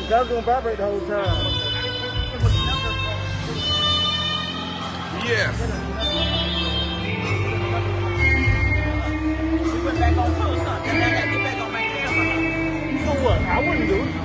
That's gonna vibrate the whole time. Yes. We went back on post, huh? Then I got to get back on my camera. So what? I wouldn't do it.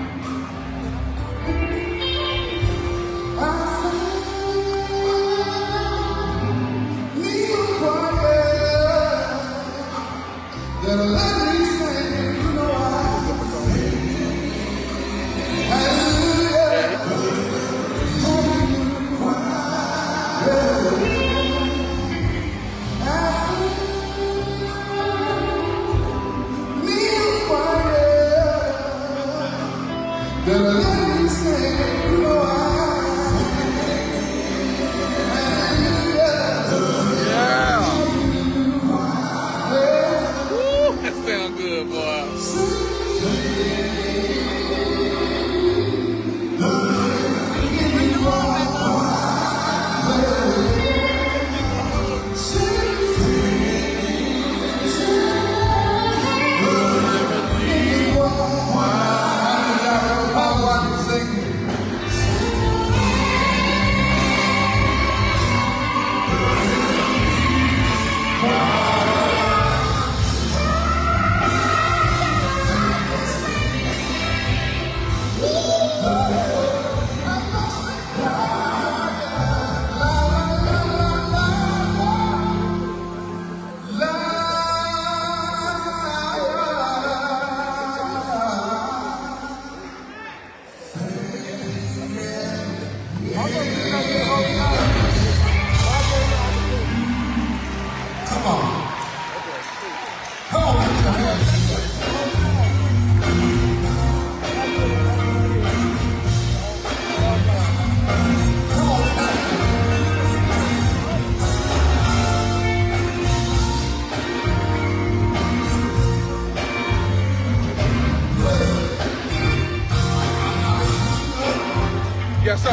Yes, sir.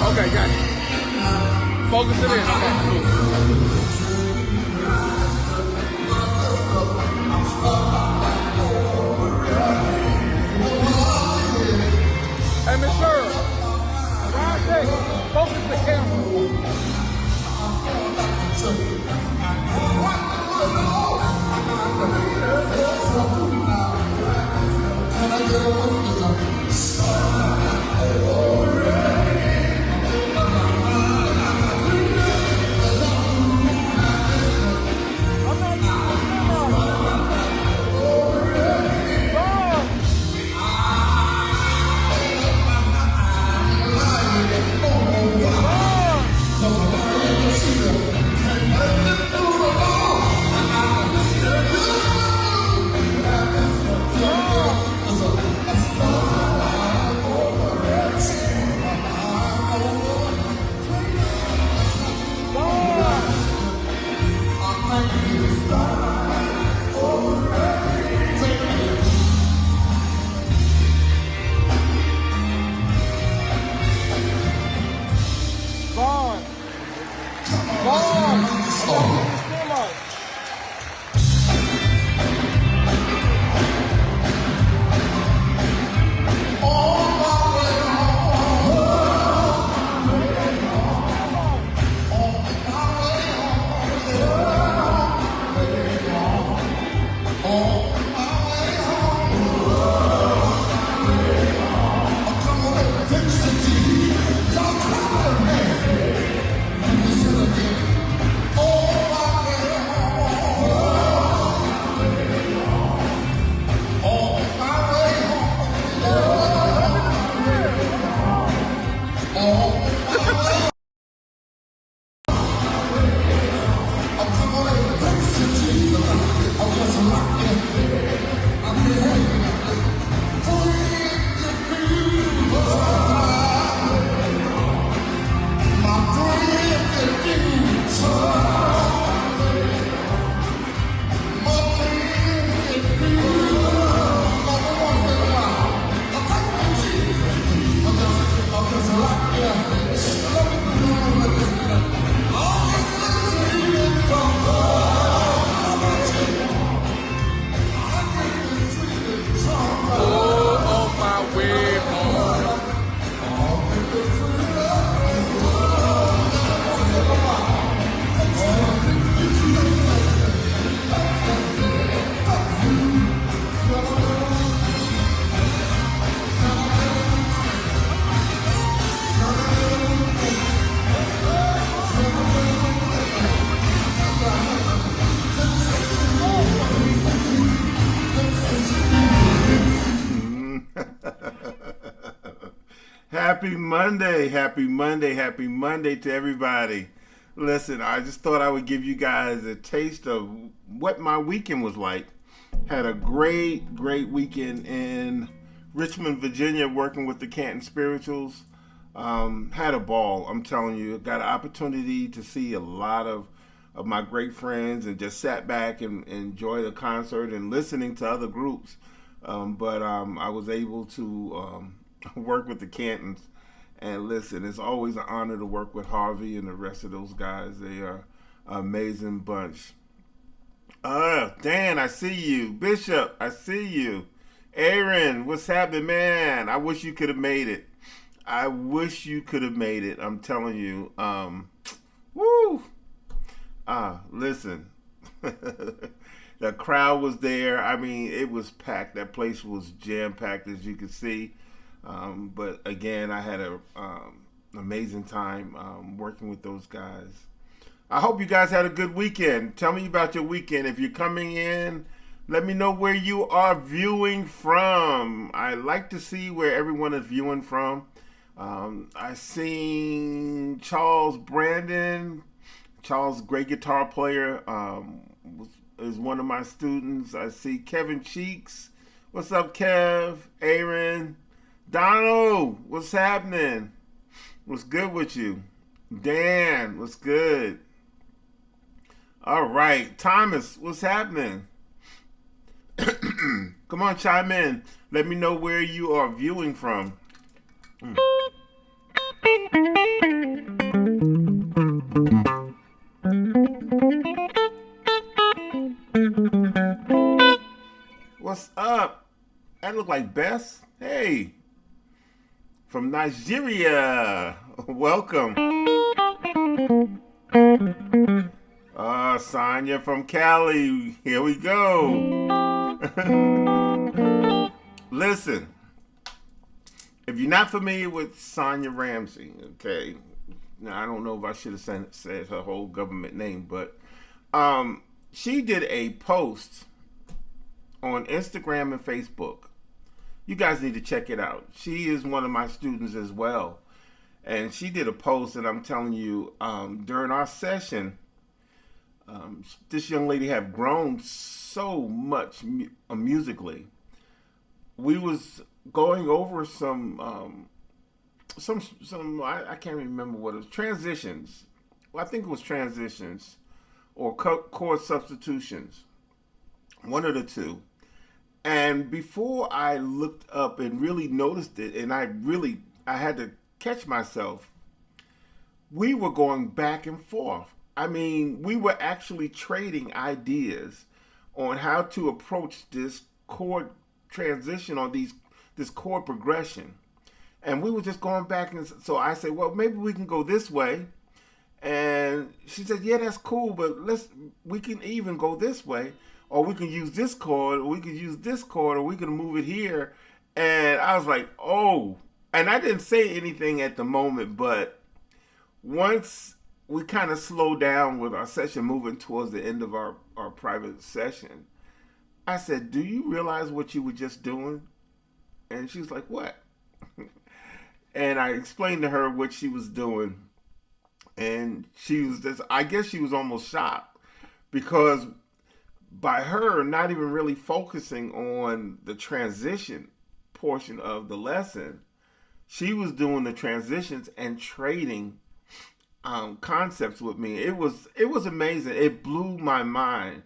Okay, got it. Focus it in. Okay. Hey, Miss Shirley. Focus the camera. Happy Monday. Happy Monday. Happy Monday to everybody. Listen, I just thought I would give you guys a taste of what my weekend was like. Had a great weekend in Richmond, Virginia, working with the Canton Spirituals. Had a ball, I'm telling you. Got an opportunity to see a lot of my great friends and just sat back and enjoy the concert and listening to other groups. But I was able to work with the Cantons. And listen, it's always an honor to work with Harvey and the rest of those guys. They are an amazing bunch. Dan, I see you. Bishop, I see you. Aaron, what's happening, man? I wish you could have made it. I wish you could have made it. I'm telling you. Woo! Listen. The crowd was there. I mean, it was packed. That place was jam-packed, as you can see. But again, I had an amazing time working with those guys. I hope you guys had a good weekend. Tell me about your weekend. If you're coming in, let me know where you are viewing from. I like to see where everyone is viewing from. I seen Charles Brandon. Charles, great guitar player, is one of my students. I see Kevin Cheeks. What's up, Kev? Aaron. Donald, what's happening? What's good with you? Dan, what's good? All right, Thomas, what's happening? Come on, chime in. Let me know where you are viewing from. What's up? That look like Bess. Hey, from Nigeria. Welcome. Sonia from Cali. Here we go. Listen, if you're not familiar with Sonia Ramsey, okay, now I don't know if I should have said her whole government name, but she did a post on Instagram and Facebook. You guys need to check it out. She is one of my students as well. And she did a post, and I'm telling you, during our session, this young lady have grown so much musically. We was going over some I can't remember what it was, transitions. Well, I think it was transitions or chord substitutions, one of the two. And before I looked up and really noticed it, and I had to catch myself, we were going back and forth. I mean, we were actually trading ideas on how to approach this chord transition or this chord progression. And we were just going back, and so I said, well, maybe we can go this way. And she said, yeah, that's cool, but we can even go this way, or we can use this chord, or we can use this chord, or we can move it here. And I was like, oh. And I didn't say anything at the moment, but once we kind of slowed down with our session, moving towards the end of our private session, I said, do you realize what you were just doing? And she was like, what? And I explained to her what she was doing. And she was just, I guess she was almost shocked, because by her not even really focusing on the transition portion of the lesson, she was doing the transitions and trading concepts with me. It was amazing. It blew my mind.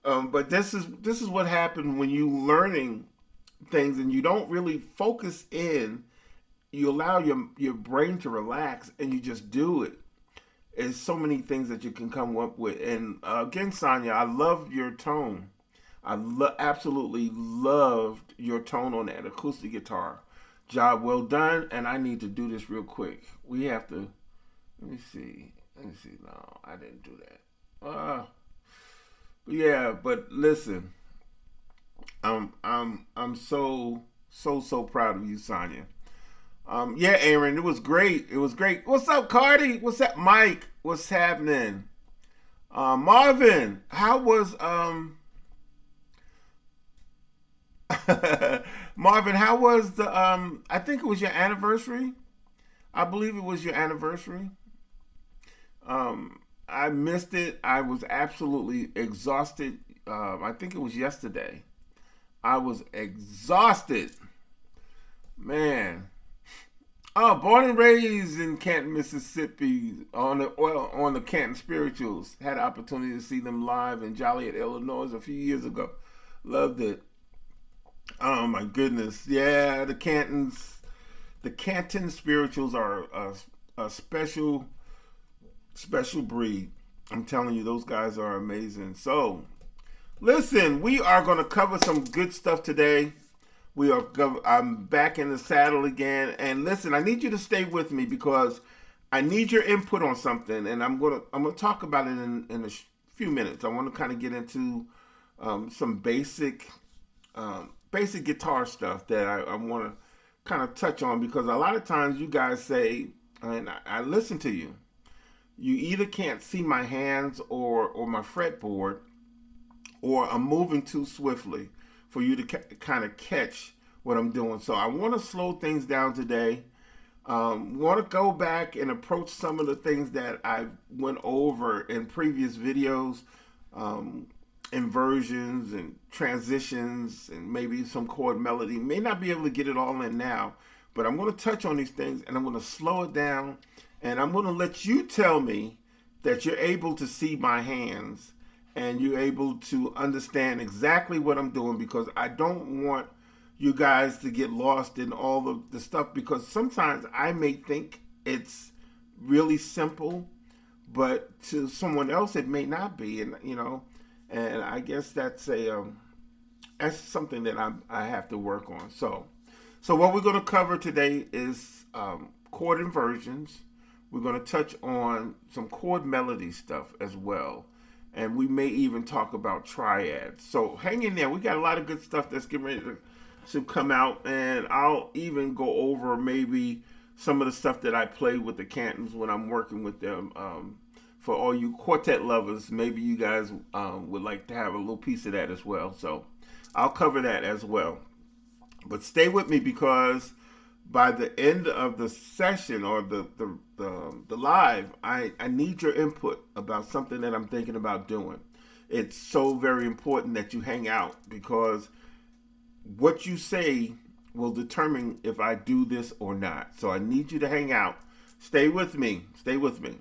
But this is what happened when you learning things and you don't really focus in. You allow your brain to relax and you just do it. There's so many things that you can come up with. And again, Sonia, I loved your tone. I absolutely loved your tone on that acoustic guitar. Job well done. And I need to do this real quick. We have to. Let me see. No, I didn't do that. Yeah, but listen. I'm so proud of you, Sonia. Yeah, Aaron, it was great. What's up, Cardi? What's up, Mike? What's happening? Marvin, how was Marvin, how was the I think it was your anniversary I believe it was your anniversary. I missed it. I was absolutely exhausted. I think it was yesterday. I was exhausted. Man. Oh, born and raised in Canton, Mississippi, on the Canton Spirituals. Had the opportunity to see them live in Joliet, Illinois, a few years ago. Loved it. Oh my goodness, yeah, the Canton Spirituals are a special breed. I'm telling you, those guys are amazing. So, listen, we are going to cover some good stuff today. I'm back in the saddle again, and listen, I need you to stay with me because I need your input on something, and I'm gonna talk about it in a few minutes. I want to kind of get into some basic guitar stuff that I want to kind of touch on, because a lot of times you guys say, and I listen to you, you either can't see my hands or my fretboard, or I'm moving too swiftly for you to kind of catch what I'm doing. So I want to slow things down today. Want to go back and approach some of the things that I went over in previous videos, inversions and transitions and maybe some chord melody. May not be able to get it all in now, but I'm going to touch on these things and I'm going to slow it down, and I'm going to let you tell me that you're able to see my hands and you're able to understand exactly what I'm doing, because I don't want you guys to get lost in all of the stuff, because sometimes I may think it's really simple, but to someone else it may not be, and and I guess that's something that I have to work on. So what we're going to cover today is chord inversions. We're going to touch on some chord melody stuff as well. And we may even talk about triads. So hang in there. We got a lot of good stuff that's getting ready to come out. And I'll even go over maybe some of the stuff that I play with the Cantons when I'm working with them. For all you quartet lovers, maybe you guys would like to have a little piece of that as well. So I'll cover that as well. But stay with me, because by the end of the session or the live, I need your input about something that I'm thinking about doing. It's so very important that you hang out, because what you say will determine if I do this or not. So I need you to hang out. Stay with me. Stay with me.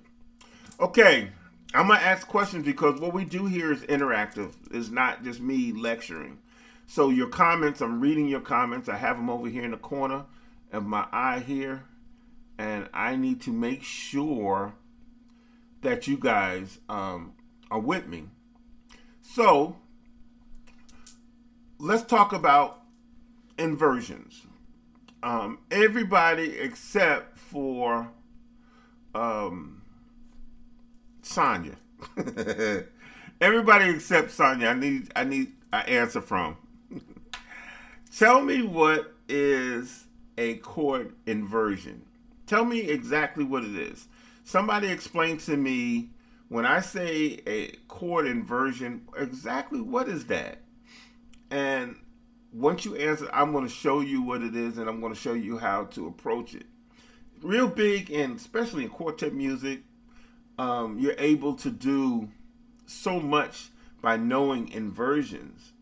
Okay, I'm going to ask questions, because what we do here is interactive. It's not just me lecturing. So your comments, I'm reading your comments. I have them over here in the corner of my eye here, and I need to make sure that you guys are with me. So let's talk about inversions. Everybody except for Sonia. Everybody except Sonia. I need an answer from. Tell me, what is a chord inversion? Tell me exactly what it is. Somebody explain to me, when I say a chord inversion, exactly what is that? And once you answer, I'm going to show you what it is, and I'm going to show you how to approach it. Real big, and especially in quartet music, you're able to do so much by knowing inversions,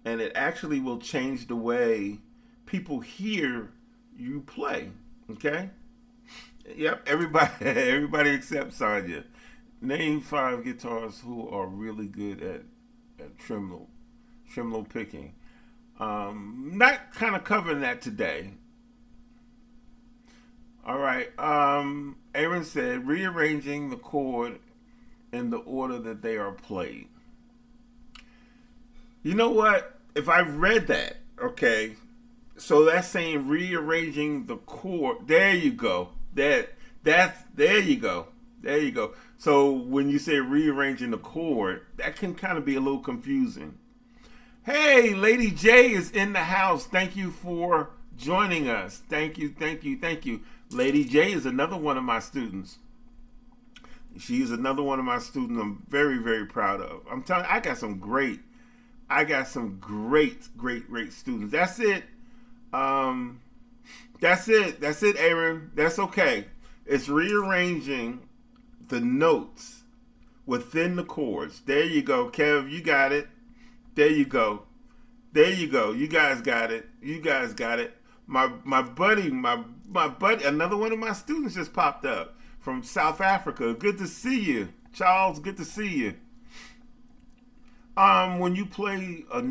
and it actually will change the way people hear you play. Okay? Yep, everybody except Sonia. Name 5 guitarists who are really good at tremolo picking. Not kind of covering that today. All right. Aaron said rearranging the chord in the order that they are played. You know what? If I read that, okay, so that's saying rearranging the chord. There you go. There you go. There you go. So when you say rearranging the chord, that can kind of be a little confusing. Hey, Lady J is in the house. Thank you for joining us. Thank you. Lady J is another one of my students. She is another one of my students I'm very, very proud of. I'm telling you, I got some great students. That's it. That's it, Aaron. That's okay. It's rearranging the notes within the chords. There you go, Kev. You got it. There you go. There you go. You guys got it. You guys got it. My buddy, another one of my students just popped up from South Africa. Good to see you, Charles. Good to see you. When you play a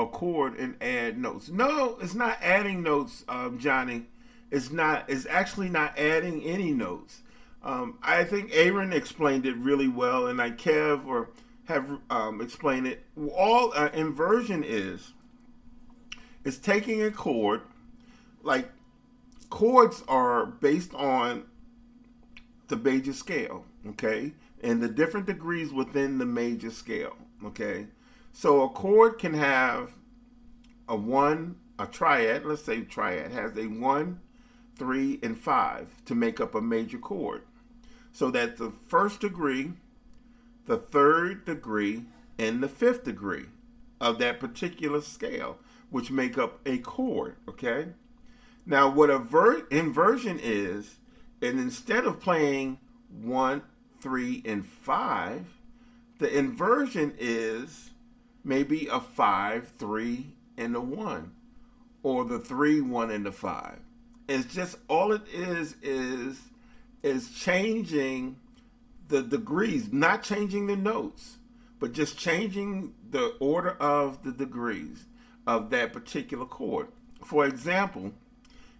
chord and add notes. No, it's not adding notes, Johnny. It's not. It's actually not adding any notes. I think Aaron explained it really well, and Kev have explained it. All inversion is taking a chord. Like, chords are based on the major scale, okay, and the different degrees within the major scale. Okay, so a chord can have a triad. Let's say triad has a 1, 3, and 5 to make up a major chord. So that's the first degree, the third degree, and the fifth degree of that particular scale, which make up a chord. Okay. Now, what inversion is, and instead of playing 1, 3, and 5. The inversion is maybe a 5, 3, and a 1, or the 3, 1, and the 5. It's just all it is changing the degrees, not changing the notes, but just changing the order of the degrees of that particular chord. For example,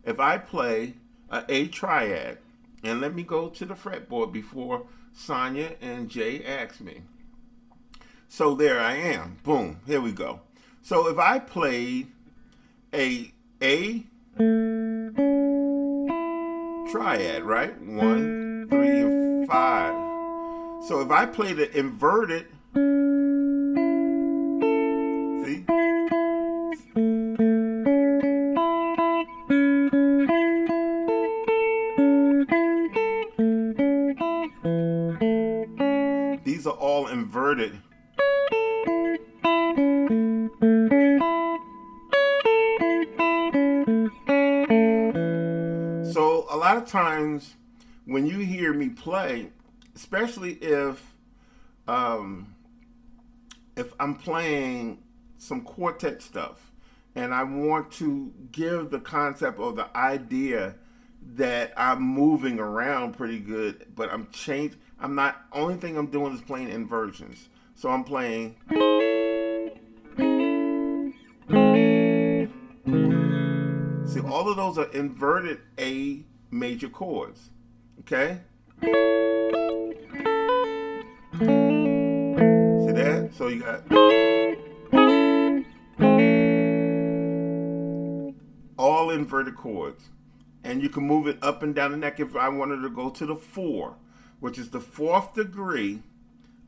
if I play a triad, and let me go to the fretboard before Sonia and Jay ask me. So there I am. Boom. Here we go. So if I played a triad, right? 1, 3, and 5. So if I played an inverted, see? These are all inverted. So a lot of times when you hear me play, especially if I'm playing some quartet stuff and I want to give the concept or the idea that I'm moving around pretty good, but only thing I'm doing is playing inversions. So I'm playing. See, all of those are inverted A major chords. Okay? See that? So you got all inverted chords. And you can move it up and down the neck if I wanted to go to the 4, which is the 4th degree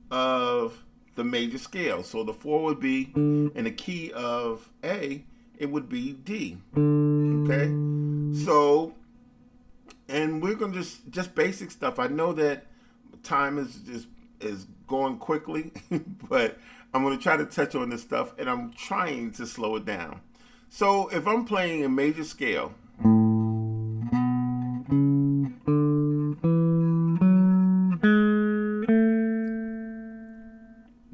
of the major scale. So the 4 would be in the key of A, it would be D. Okay? So, and we're going to just basic stuff. I know that time is going quickly, but I'm going to try to touch on this stuff, and I'm trying to slow it down. So if I'm playing a major scale,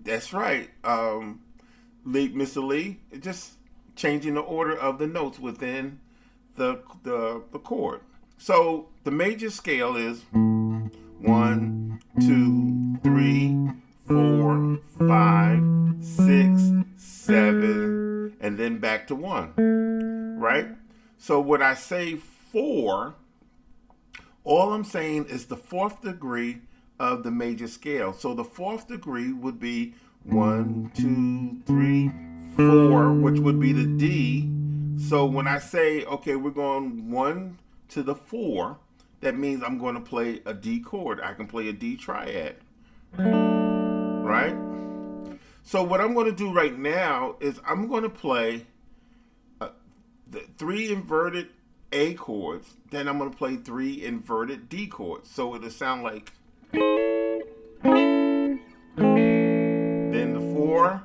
that's right, Mr. Lee. Just changing the order of the notes within the chord. So the major scale is 1, 2, 3, 4, 5, 6, 7, and then back to 1. Right? So when I say 4, all I'm saying is the 4th degree of the major scale. So the 4th degree would be 1, 2, 3, 4, which would be the D. So when I say, okay, we're going 1 to the 4, that means I'm going to play a D chord. I can play a D triad. Right? So what I'm going to do right now is I'm going to play the 3 inverted A chords. Then I'm going to play 3 inverted D chords. So it'll sound like. Then the 4.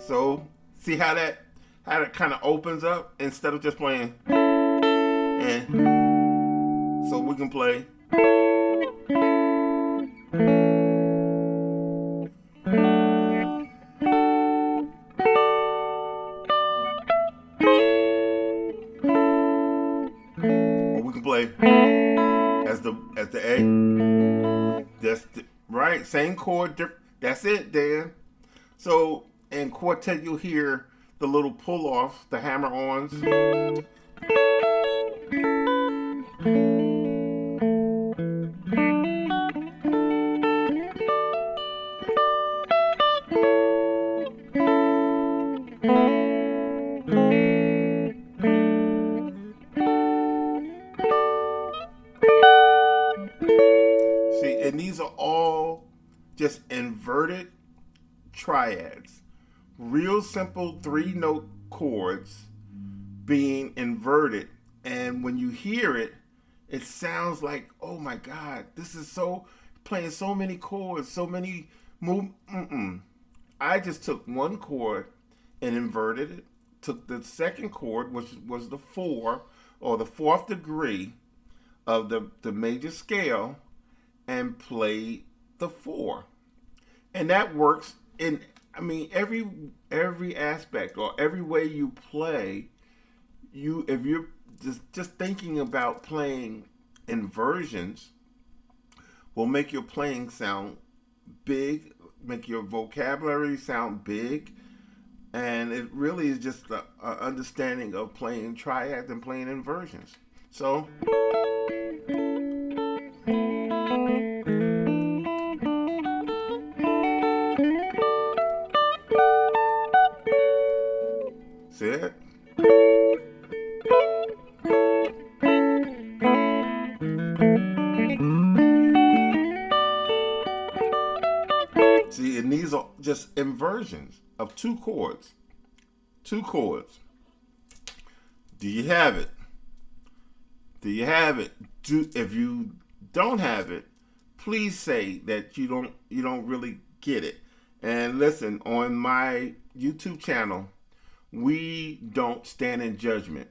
So see how that kind of opens up instead of just playing. And so we can play. Or we can play as the A. That's right. Same chord. That's it, Dan. So in Quartet, you'll hear the little pull off, the hammer ons. See, and these are all just inverted triads. Real simple 3-note chords being inverted. And when you hear it, it sounds like, oh my God, this is so playing so many chords, so many move. I just took one chord and inverted it. Took the second chord, which was the 4 or the 4th degree of the major scale, and played the 4. And that works in, I mean, every aspect or every way you play. If you're just thinking about playing inversions, will make your playing sound big, make your vocabulary sound big, and it really is just an understanding of playing triads and playing inversions. So. See it? See, and these are just inversions of 2 chords. 2 chords. Do you have it? Do you have it? If you don't have it, please say that you don't really get it. And listen, on my YouTube channel, we don't stand in judgment.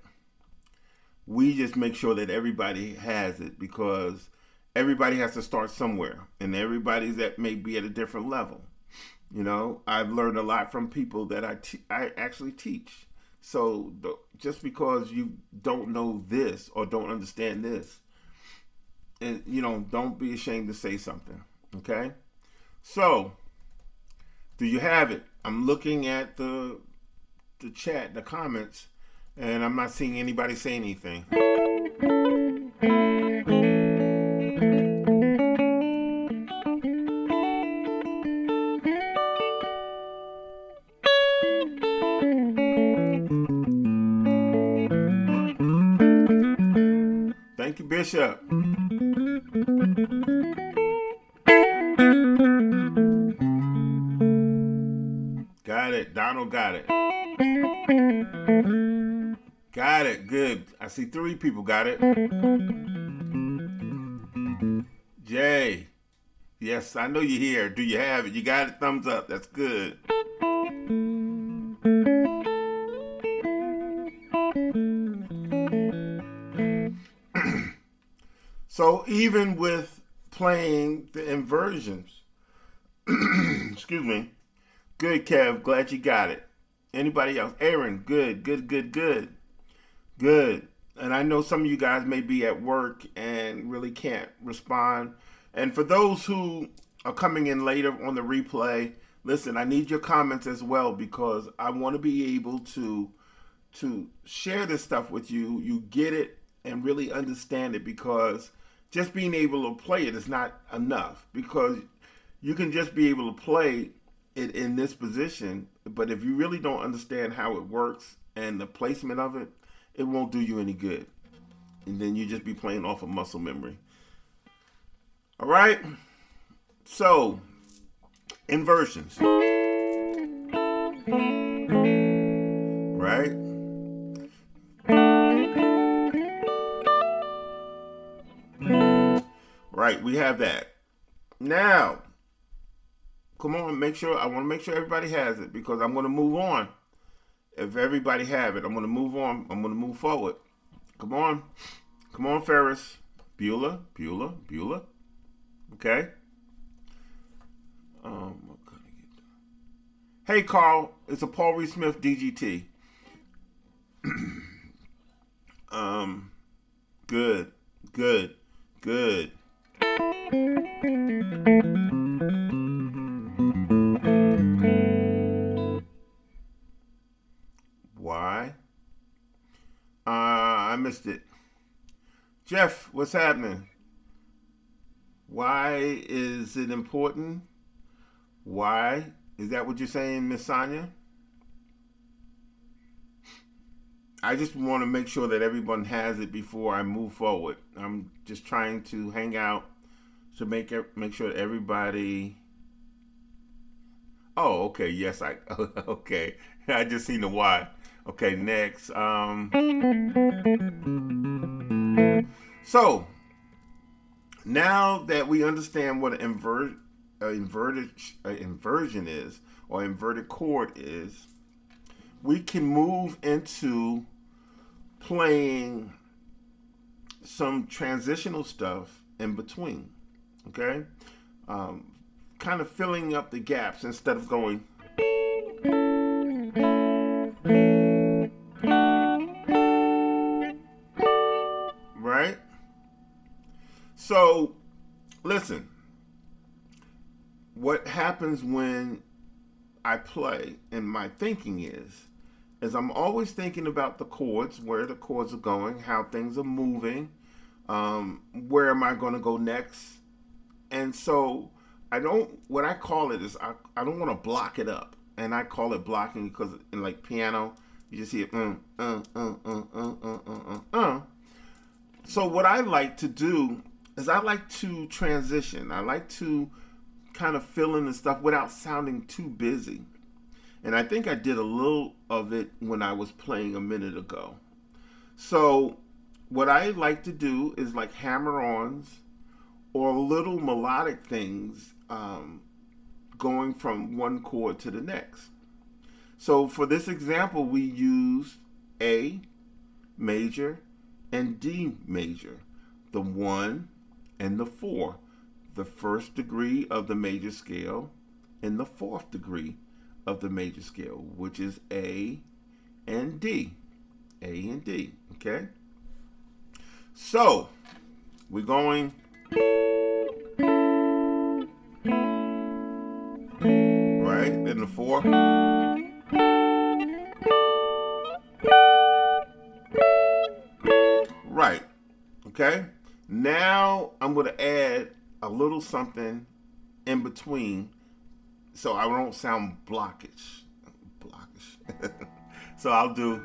We just make sure that everybody has it, because everybody has to start somewhere, and everybody's may be at a different level. You know, I've learned a lot from people that I actually teach. So just because you don't know this or don't understand this, and don't be ashamed to say something. Okay? So, do you have it? I'm looking at the chat, the comments, and I'm not seeing anybody say anything. Thank you, Bishop. Got it. Donald got it. Got it. Good. I see 3 people got it. Jay. Yes, I know you're here. Do you have it? You got it? Thumbs up. That's good. So even with playing the inversions, excuse me. Good, Kev. Glad you got it. Anybody else? Aaron, good. And I know some of you guys may be at work and really can't respond. And for those who are coming in later on the replay, listen, I need your comments as well, because I want to be able to share this stuff with you. You get it and really understand it, because just being able to play it is not enough, because you can just be able to play it in this position, but if you really don't understand how it works and the placement of it, it won't do you any good. And then you just be playing off of muscle memory. All right? So, inversions. Right? Right, we have that. Now, come on, I want to make sure everybody has it, because I'm going to move on. If everybody have it, I'm going to move on. I'm going to move forward. Come on. Come on, Ferris. Bueller, Bueller, Bueller. Okay. What could I get? Hey, Carl. It's a Paul Reed Smith DGT. Good, good, good. Why? I missed it. Jeff, what's happening? Why is it important? Why? Is that what you're saying, Miss Sonia? I just want to make sure that everyone has it before I move forward. I'm just trying to hang out to make sure that everybody. Oh, okay. Yes, okay. I just seen the why. Okay, next. So now that we understand what an inversion is, or inverted chord is, we can move into playing some transitional stuff in between. Okay, kind of filling up the gaps instead of going. Right? So, listen. What happens when I play, and my thinking is I'm always thinking about the chords, where the chords are going, how things are moving, where am I going to go next? And so what I call it is I don't want to block it up. And I call it blocking because in like piano, you just hear So what I like to do is I like to transition. I like to kind of fill in the stuff without sounding too busy. And I think I did a little of it when I was playing a minute ago. So what I like to do is like hammer-ons or little melodic things going from one chord to the next. So for this example, we used A major and D major, the 1 and the 4, the first degree of the major scale and the fourth degree of the major scale, which is A and D. A and D, okay? So, we're going right, then the 4. Right, okay? Now I'm going to add a little something in between so I don't sound blockish. So I'll do.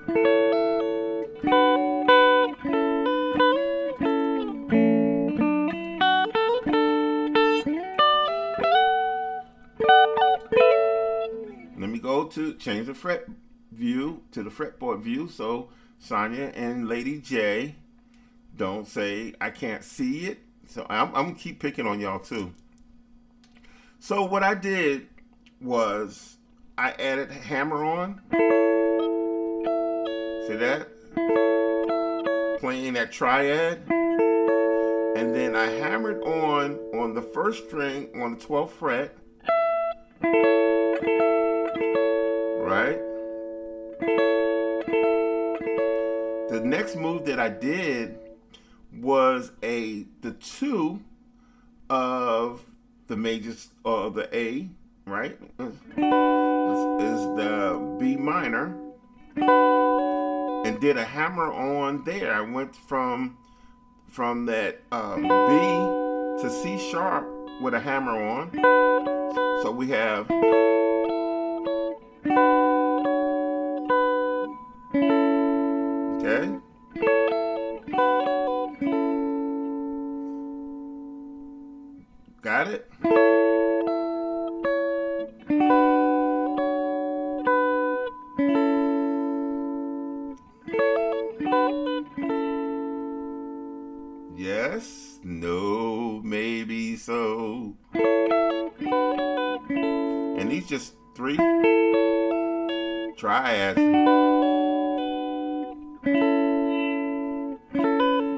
Let me go to change the fret view to the fretboard view so Sonia and Lady J don't say I can't see it. So I'm going to keep picking on y'all too. So what I did was I added hammer on. See that? Playing that triad. And then I hammered on the first string on the 12th fret. Right? The next move that I did was the 2 of the majors of the A, right? This is the B minor, and did a hammer on there. I went from that B to C sharp with a hammer on. So we have okay. Got it? Yes, no, maybe so. And these just 3 triads.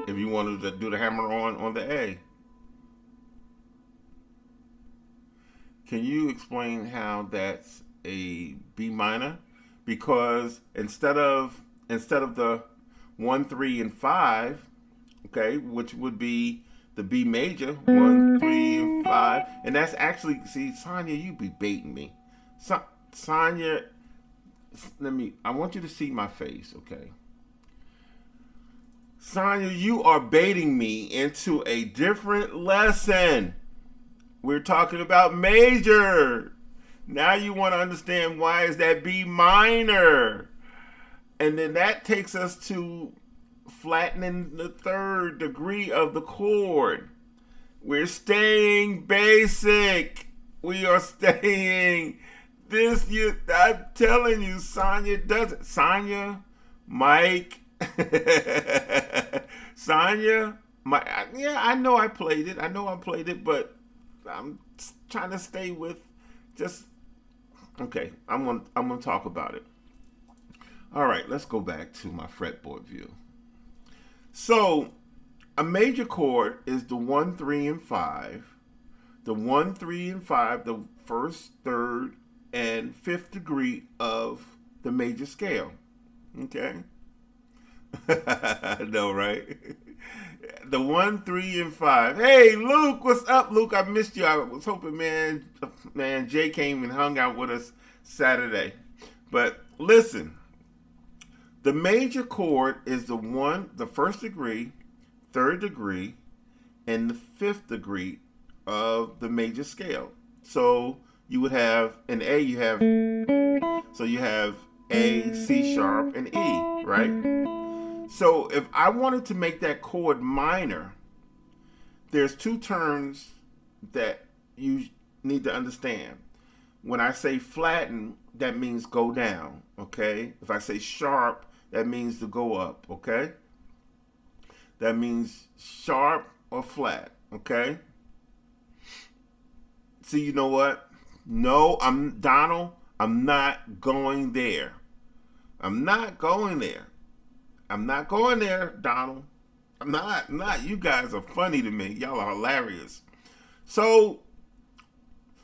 If you want do the hammer on the A. Can you explain how that's a B minor? Because instead of the 1, 3, and 5, okay, which would be the B major, 1, 3, and 5, and that's actually, see, Sonya, you be baiting me. Sonya, I want you to see my face, okay? Sonya, you are baiting me into a different lesson. We're talking about major. Now you want to understand why is that B minor. And then that takes us to flattening the third degree of the chord. We're staying basic. We are staying this. I'm telling you, Sonya does it. Sonya, Mike, Sonya, yeah, I know I played it, but I'm trying to stay with just, okay, I'm gonna talk about it. All right, let's go back to my fretboard view. So a major chord is the 1, 3, and 5. The 1, 3, and 5, the first, third, and fifth degree of the major scale. Okay? I know, right? The 1, 3, and 5. Hey, Luke, what's up, Luke? I missed you. I was hoping, man, Jay came and hung out with us Saturday. But listen, the major chord is the first degree, third degree, and the fifth degree of the major scale. So you would have in A, you have A, C sharp, and E, right? So if I wanted to make that chord minor, there's two terms that you need to understand. When I say flatten, that means go down, okay? If I say sharp, that means to go up, okay? That means sharp or flat, okay? See, you know what? No, Donald, I'm not going there. I'm not going there. I'm not going there, Donald. I'm not. You guys are funny to me. Y'all are hilarious. So,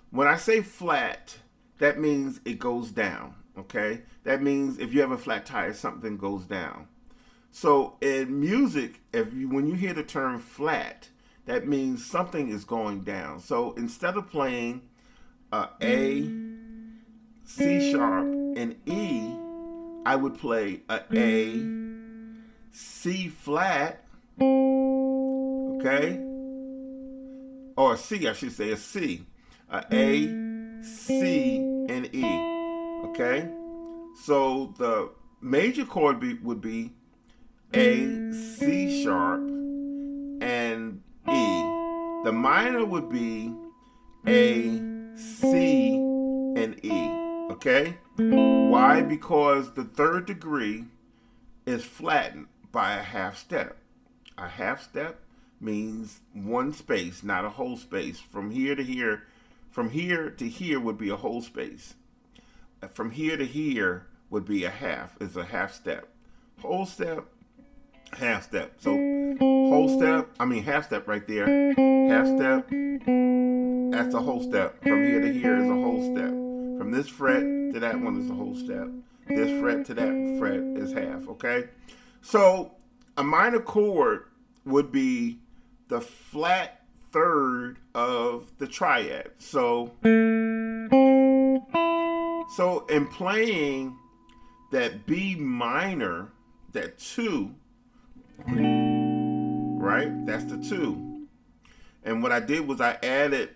when I say flat, that means it goes down, okay? That means if you have a flat tire, something goes down. So, in music, when you hear the term flat, that means something is going down. So, instead of playing A, C sharp, and E, I would play A, C flat, okay? Or a C, I should say, a C. A, C, and E, okay? So the major chord would be A, C sharp, and E. The minor would be A, C, and E, okay? Why? Because the third degree is flattened by a half step. A half step means one space, not a whole space. From here to here would be a whole space. From here to here would be a half. It's a half step. Whole step, half step. So half step right there. Half step, that's a whole step. From here to here is a whole step. From this fret to that one is a whole step. This fret to that fret is half, okay? So a minor chord would be the flat third of the triad. So in playing that B minor, that 2, right? That's the 2. And what I did was I added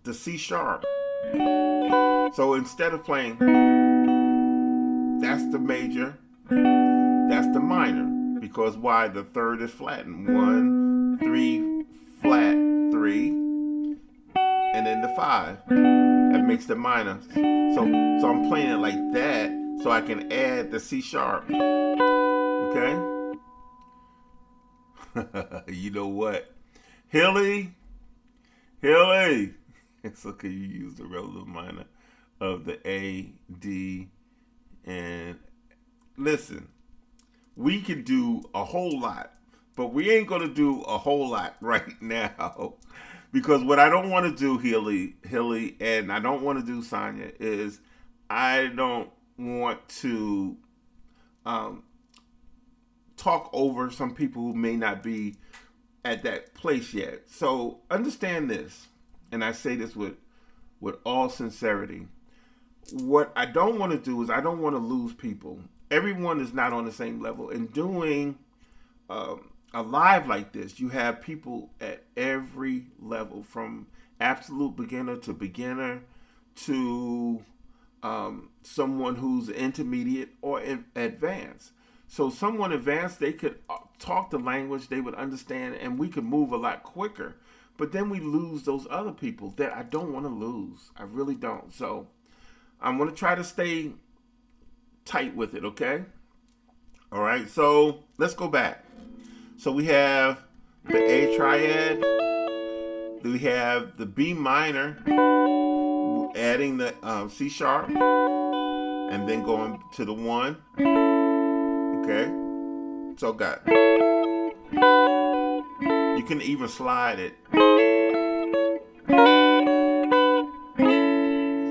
the C sharp. So instead of playing, that's the major, that's the minor. Because why? The third is flattened. 1, 3, flat, 3, and then the 5. That makes the minor. So I'm playing it like that so I can add the C sharp. Okay? You know what? Hilly, it's okay, you use the relative minor of the A, D, and listen, we can do a whole lot but we ain't gonna do a whole lot right now because what I don't want to do, Hilly, and I don't want to do Sonya is I don't want to talk over some people who may not be at that place yet. So understand this, and I say this with all sincerity. What I don't want to do is I don't want to lose people. Everyone is not on the same level. And doing a live like this, you have people at every level, from absolute beginner to someone who's intermediate or advanced. So someone advanced, they could talk the language, they would understand, and we could move a lot quicker. But then we lose those other people that I don't want to lose. I really don't. So I'm going to try to stay tight with it, okay? All right, so let's go back. So we have the A triad. We have the B minor, adding the C sharp, and then going to the 1. Okay? So got it. You can even slide it.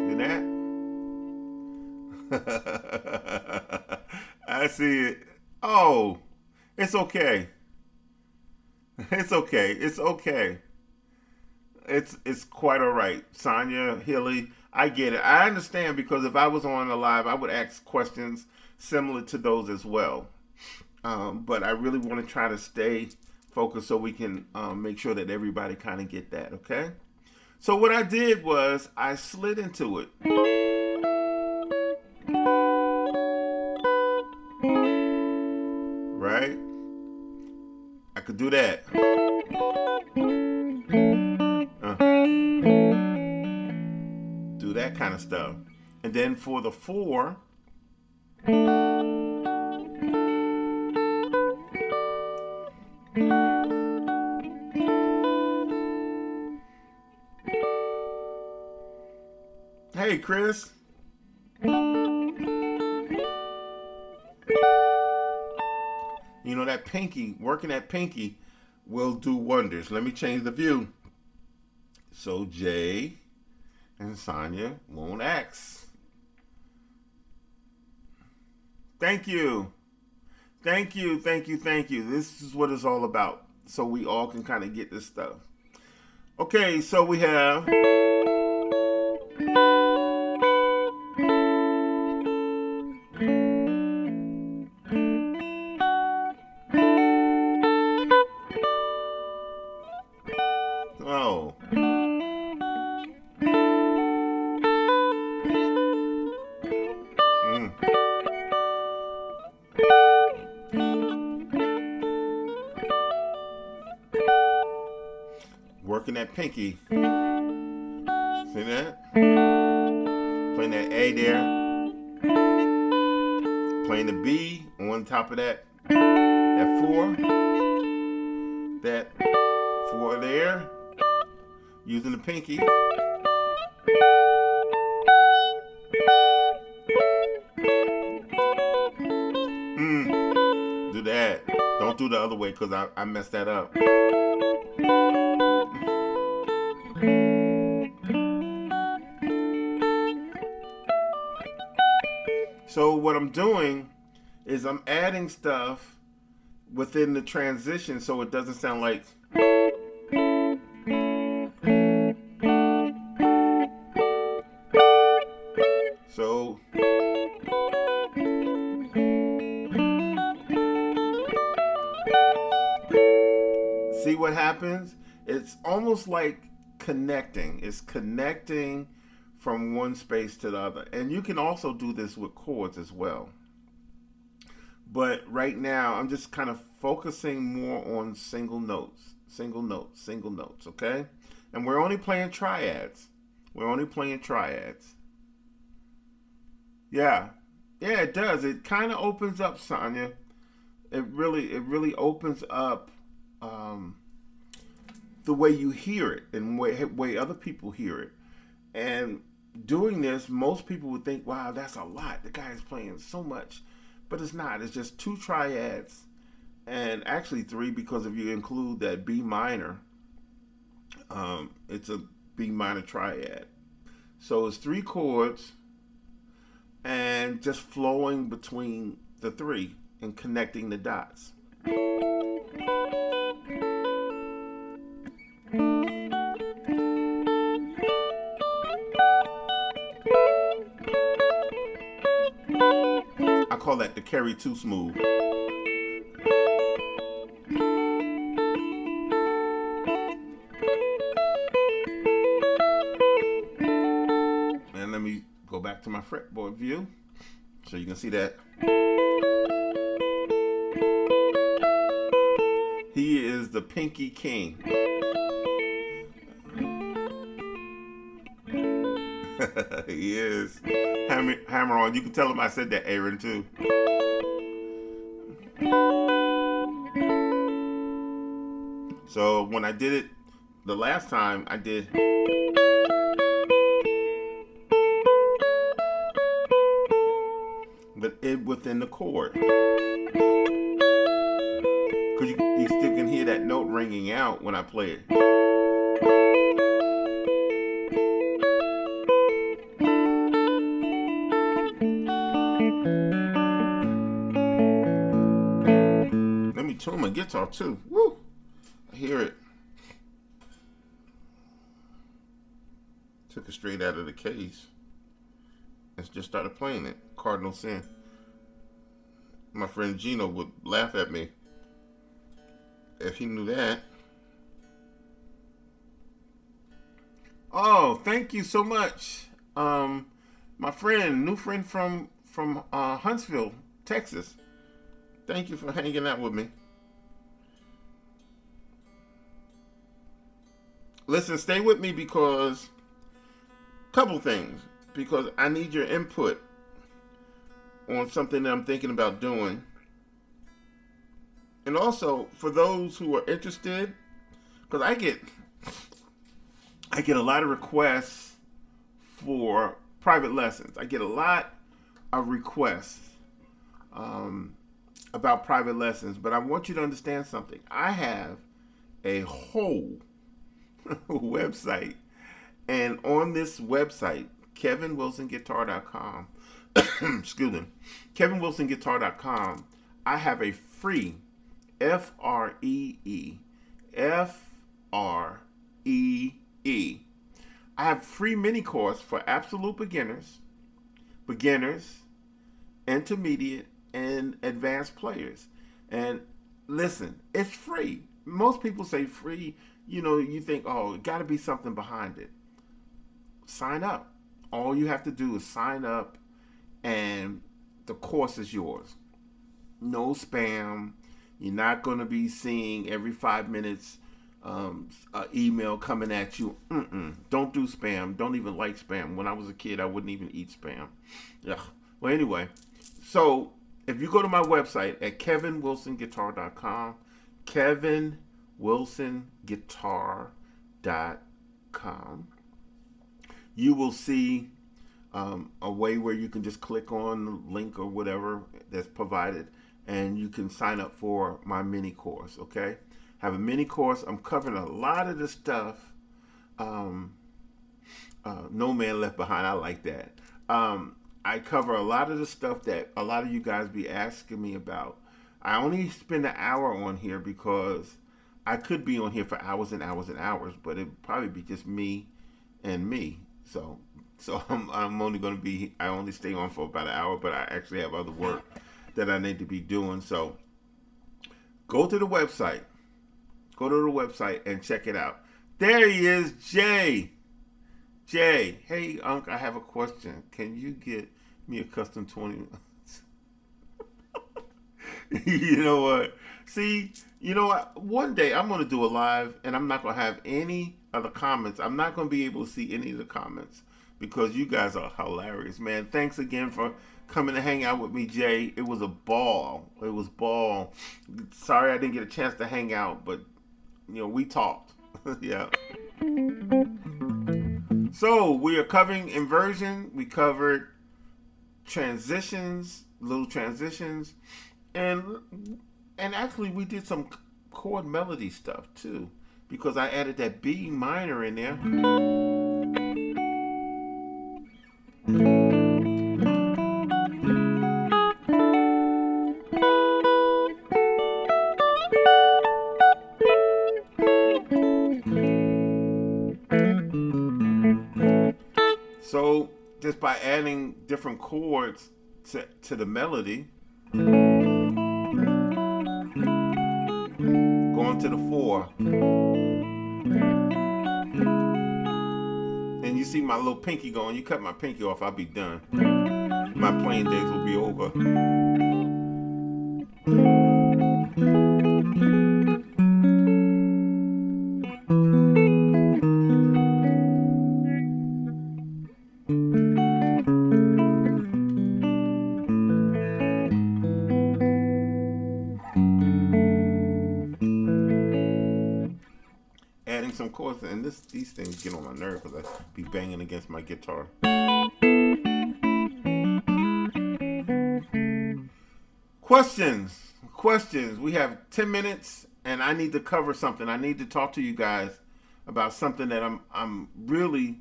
See that? I see it. Oh, it's okay. It's okay. It's okay. It's quite all right. Sonya, Hilly, I get it. I understand, because if I was on a live, I would ask questions similar to those as well. But I really want to try to stay focused so we can make sure that everybody kind of get that, okay? So what I did was I slid into it. Right? I could do that. Do that kind of stuff. And then for the 4, hey, Chris. You know, that pinky, working that pinky will do wonders. Let me change the view. So J and Sonya won't X. Thank you. Thank you, thank you, thank you. This is what it's all about. So we all can kind of get this stuff. Okay, so we have... Oh. Working that pinky. See that? Playing that A there. Playing the B on top of that. That 4. That 4 there. Using the pinky. Do that. Don't do the other way, because I messed that up. So what I'm doing is I'm adding stuff within the transition so it doesn't sound like... So... See what happens? It's almost like connecting. It's connecting from one space to the other. And you can also do this with chords as well. But right now, I'm just kind of focusing more on single notes, okay? And we're only playing triads. Yeah, it does. It kind of opens up, Sonya. It really opens up the way you hear it and way other people hear it. And doing this, most people would think, wow, that's a lot. The guy is playing so much. But it's not. It's just 2 triads and actually 3 because if you include that B minor, it's a B minor triad. So it's 3 chords and just flowing between the 3 and connecting the dots. I call that the carry 2 smooth. And let me go back to my fretboard view so you can see that. He is the Pinky King. He is. Hammer on. You can tell him I said that, Aaron, too. So when I did it the last time, I did. But it within the chord. Because you still can hear that note ringing out when I play it. Let me tune my guitar too. Woo! I hear it. Took it straight out of the case. And just started playing it. Cardinal Sin. My friend Gino would laugh at me if he knew that. Oh, thank you so much. My friend, new friend from Huntsville, Texas. Thank you for hanging out with me. Listen, stay with me because couple things. Because I need your input on something that I'm thinking about doing. And also, for those who are interested, because I get a lot of requests for private lessons. I get a lot of requests about private lessons, but I want you to understand something. I have a whole website, and on this website, KevinWilsonGuitar.com, excuse me, KevinWilsonGuitar.com, I have a free F-R-E-E. I have free mini course for absolute beginners, intermediate, and advanced players. And listen, it's free. Most people say free, you think, oh, it got to be something behind it. Sign up. All you have to do is sign up, and the course is yours. No spam. You're not going to be seeing every 5 minutes an email coming at you. Don't do spam. Don't even like spam. When I was a kid, I wouldn't even eat spam. Yeah. Well, anyway, so if you go to my website at kevinwilsonguitar.com, kevinwilsonguitar.com, you will see a way where you can just click on the link or whatever that's provided, and you can sign up for my mini course. Okay, have a mini course. I'm covering a lot of the stuff. No Man Left Behind. I like that. I cover a lot of the stuff that a lot of you guys be asking me about. I only spend an hour on here because I could be on here for hours and hours and hours, but it'd probably be just me and me. So I'm only going to be, I only stay on for about an hour, but I actually have other work that I need to be doing. So go to the website. Go to the website and check it out. There he is, Jay. Jay, hey, Unc, I have a question. Can you get me a custom 20? You know what? See, you know what? One day I'm going to do a live, and I'm not going to have any of the comments. I'm not going to be able to see any of the comments because you guys are hilarious, man. Thanks again for coming to hang out with me, Jay. It was a ball. It was ball. Sorry I didn't get a chance to hang out, but, we talked. Yeah. So we are covering inversion. We covered transitions, little transitions, and And actually, we did some chord melody stuff too, because I added that B minor in there. So just by adding different chords to the melody, going to the 4, and you see my little pinky going. You cut my pinky off, I'll be done. My playing days will be over. Adding some chords, and these things get on my nerve because I be banging against my guitar. Questions. We have 10 minutes, and I need to cover something. I need to talk to you guys about something that I'm really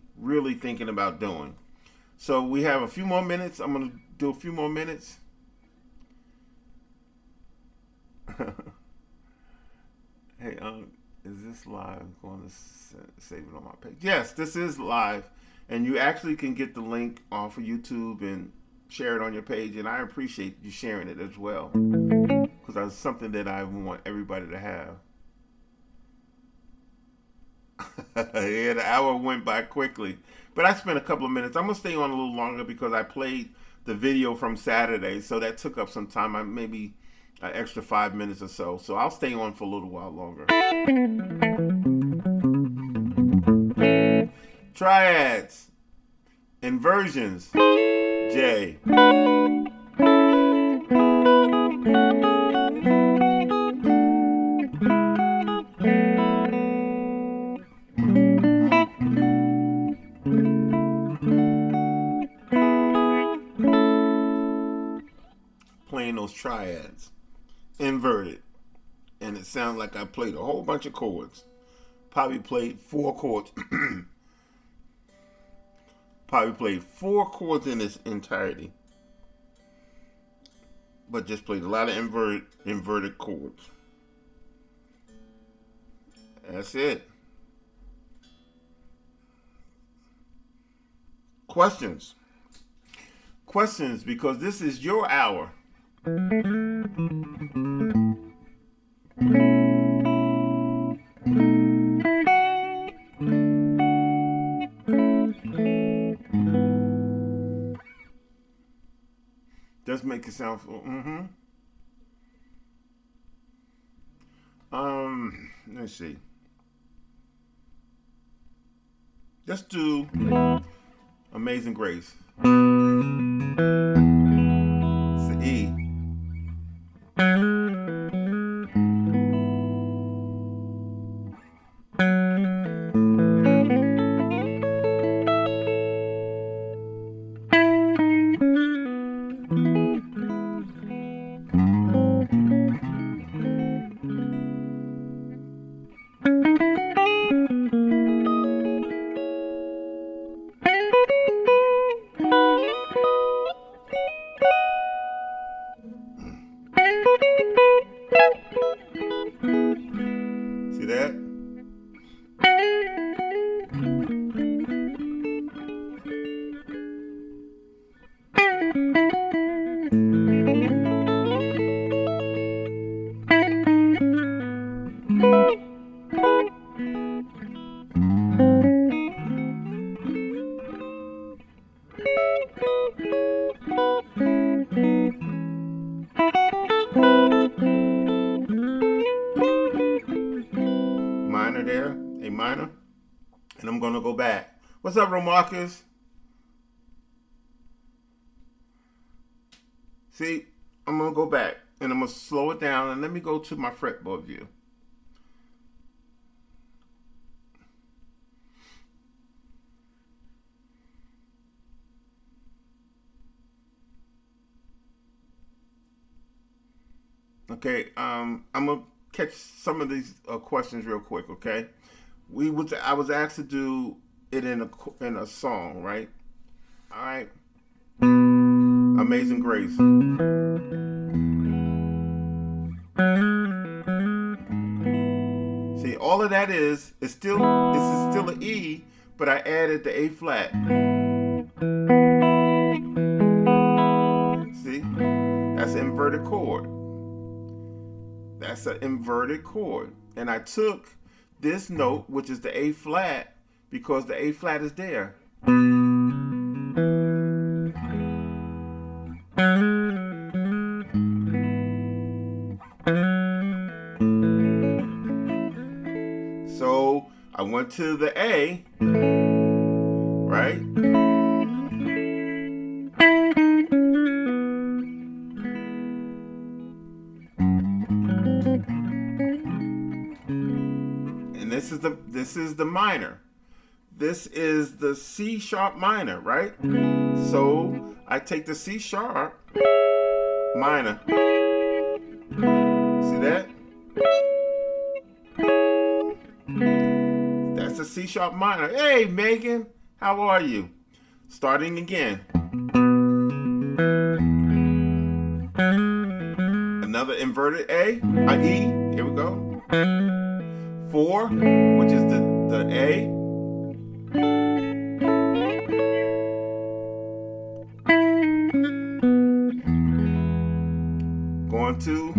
thinking about doing. So we have a few more minutes. I'm gonna do a few more minutes. Hey, is this live? I'm going to save it on my page. Yes, this is live, and you actually can get the link off of YouTube and share it on your page, and I appreciate you sharing it as well, because that's something that I want everybody to have. Yeah, the hour went by quickly, but I spent a couple of minutes. I'm going to stay on a little longer because I played the video from Saturday, so that took up some time. Maybe an extra 5 minutes or so. So I'll stay on for a little while longer. Triads, inversions, J. Playing those triads, inverted, and it sounds like I played a whole bunch of chords. Probably played 4 chords. Probably played 4 chords in its entirety, but just played a lot of inverted chords. That's it. Questions, because this is your hour. Does make it sound let's see. Let's do Amazing Grace. It's the E. See that? Minor there, A minor, and I'm gonna go back. What's up, Romarcus? See, I'm gonna go back and I'm gonna slow it down and let me go to my fretboard view. Okay, I'm gonna catch some of these questions real quick. Okay, I was asked to do it in a song, right? All right, Amazing Grace. See, all of that is still this is still an E, but I added the A flat. See, that's an inverted chord. That's an inverted chord. And I took this note, which is the A flat, because the A flat is there. So I went to the A, right? And this is the minor. This is the C sharp minor, right? So I take the C sharp minor. See that? That's a C sharp minor. Hey, Megan, how are you? Starting again. Another inverted A, E. Here we go. 4, which is the A. Going to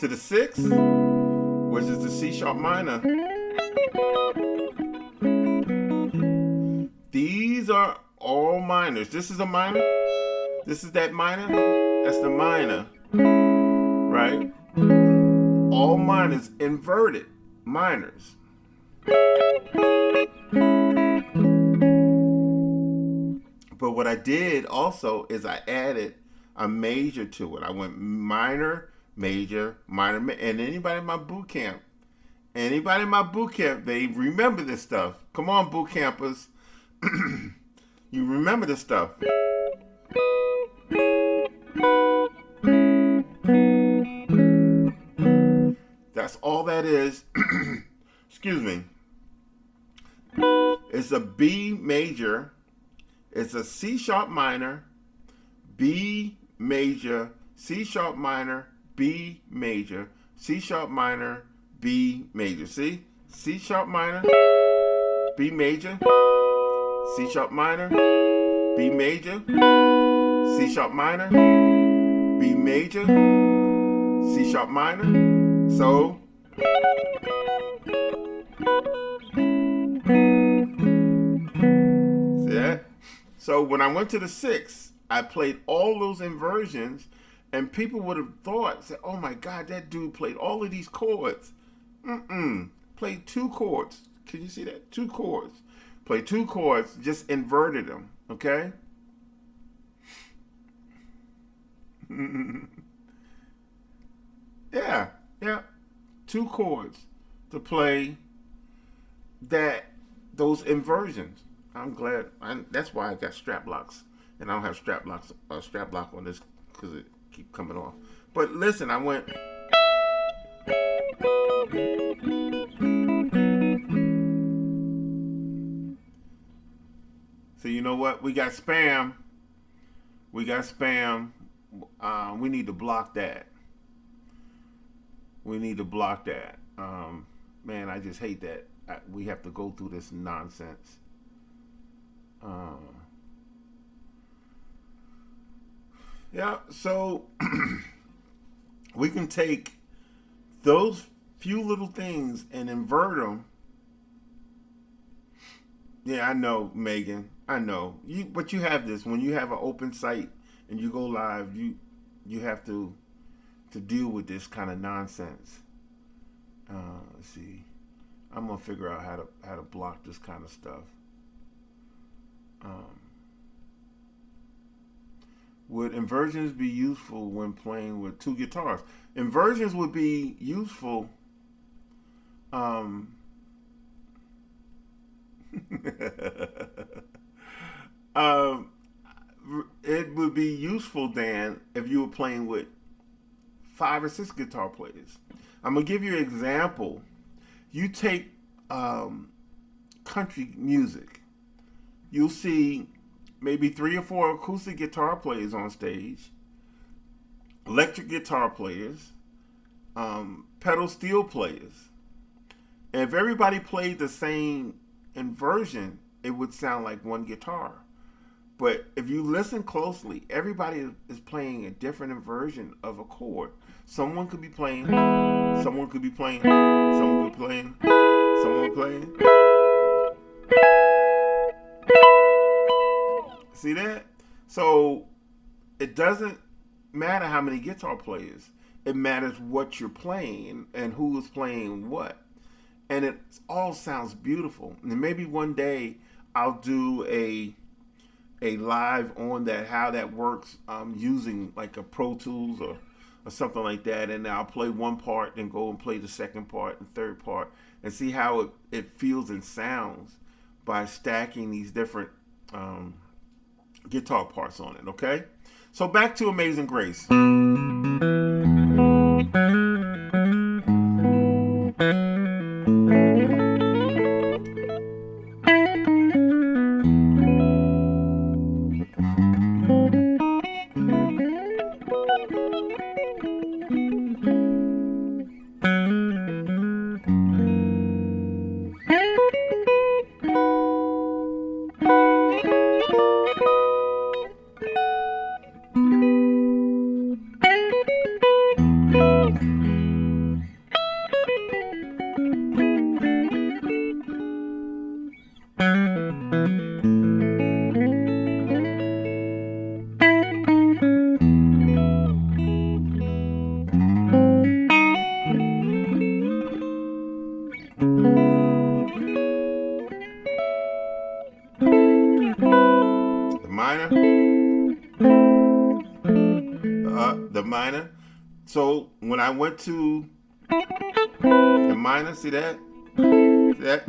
the 6, which is the C sharp minor. These are all minors. This is a minor. This is that minor. That's the minor, right? All minors, inverted minors. But what I did also is I added a major to it. I went minor, major, minor, and anybody in my boot camp, they remember this stuff. Come on, boot campers. You remember this stuff. That's all that is. Excuse me. It's a B major. It's a C sharp minor, B major, C sharp minor, B major, C sharp minor, B major. See? C sharp minor, B major, C sharp minor, B major, C sharp minor, B major, C sharp minor. So see that? So when I went to the 6, I played all those inversions, and people would have thought, said, "Oh my God, that dude played all of these chords." Played 2 chords. Can you see that? 2 chords. Played 2 chords, just inverted them. Okay. Yeah. 2 chords to play those inversions. I'm glad. That's why I got strap locks, and I don't have strap lock on this because it keep coming off. But listen, I went. So you know what? We got spam. We need to block that. Man, I just hate that. We have to go through this nonsense. Yeah, so we can take those few little things and invert them. Yeah, I know, Megan. I know. But you have this. When you have an open site and you go live, you have to deal with this kind of nonsense. Let's see. I'm gonna figure out how to block this kind of stuff. Would inversions be useful when playing with 2 guitars? Inversions would be useful. It would be useful, Dan, if you were playing with 5 or 6 guitar players. I'm gonna give you an example. You take country music. You'll see maybe 3 or 4 acoustic guitar players on stage, electric guitar players, pedal steel players. And if everybody played the same inversion, it would sound like one guitar. But if you listen closely, everybody is playing a different inversion of a chord. Someone could be playing, someone could be playing, someone could be playing, someone could be playing. See that? So it doesn't matter how many guitar players. It matters what you're playing and who is playing what. And it all sounds beautiful. And maybe one day I'll do a live on that, how that works, using like a Pro Tools or something like that. And I'll play one part and go and play the second part and third part and see how it feels and sounds by stacking these different guitar parts on it, okay? So back to Amazing Grace. The minor. So when I went to the minor, see that? See that?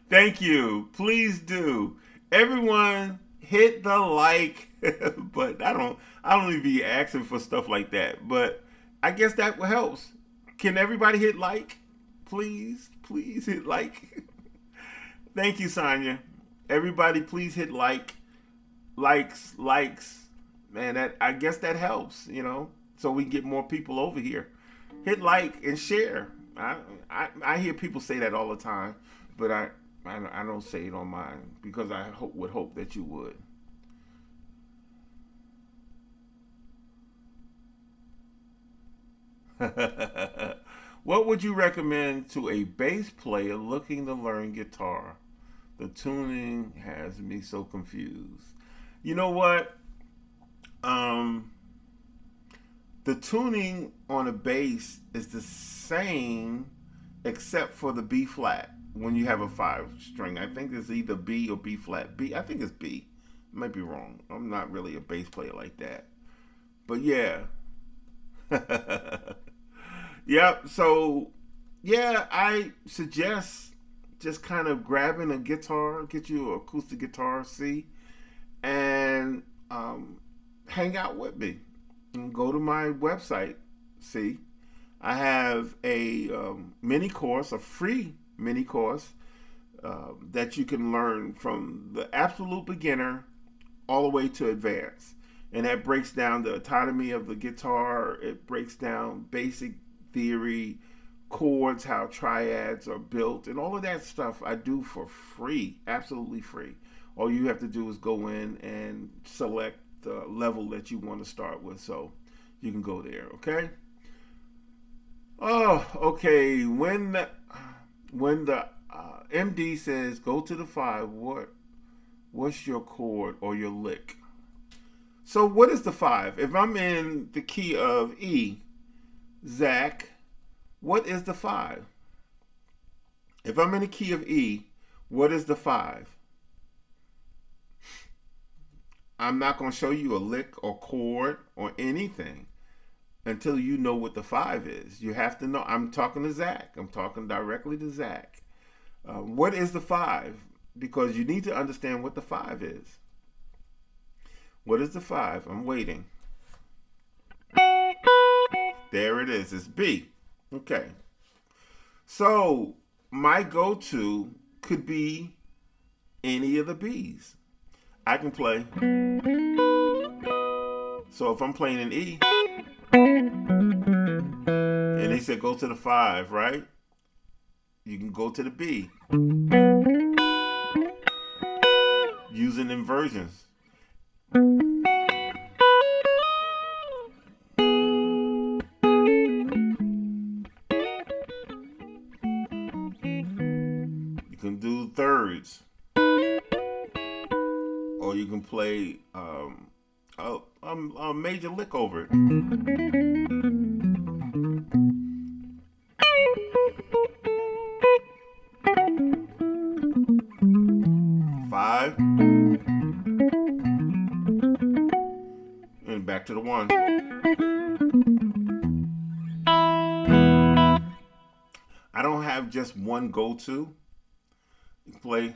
Thank you. Please do. Everyone hit the like but I don't even be asking for stuff like that. But I guess that helps. Can everybody hit like? Please hit like. Thank you, Sonia. Everybody please hit like. Likes. Man, I guess that helps, so we can get more people over here. Hit like and share. I hear people say that all the time, but I don't say it on mine because I would hope that you would. What would you recommend to a bass player looking to learn guitar? The tuning has me so confused. You know what? The tuning on a bass is the same except for the B flat. When you have a 5-string, I think it's either B or B flat. I think it's B. Might be wrong. I'm not really a bass player like that. But yeah. Yep. So yeah, I suggest just kind of grabbing a guitar, get you an acoustic guitar, C, and hang out with me. And go to my website, see. I have a mini course, a free mini course that you can learn from the absolute beginner all the way to advanced. And that breaks down the autonomy of the guitar. It breaks down basic theory, chords, how triads are built, and all of that stuff I do for free, absolutely free. All you have to do is go in and select the level that you want to start with, so you can go there, okay? Oh, okay. When the MD says go to the 5, what's your chord or your lick? So what is the 5? If I'm in the key of E, Zach, what is the 5? If I'm in the key of E, what is the 5? I'm not going to show you a lick or chord or anything until you know what the 5 is. You have to know. I'm talking to Zach. I'm talking directly to Zach. What is the 5? Because you need to understand what the 5 is. What is the 5? I'm waiting. There it is. It's B. Okay. So my go-to could be any of the B's. I can play. So if I'm playing an E, and they said go to the 5, right? You can go to the B using inversions. You can do thirds, or you can play a major lick over it. Five, and back to the 1. I don't have just one go-to. You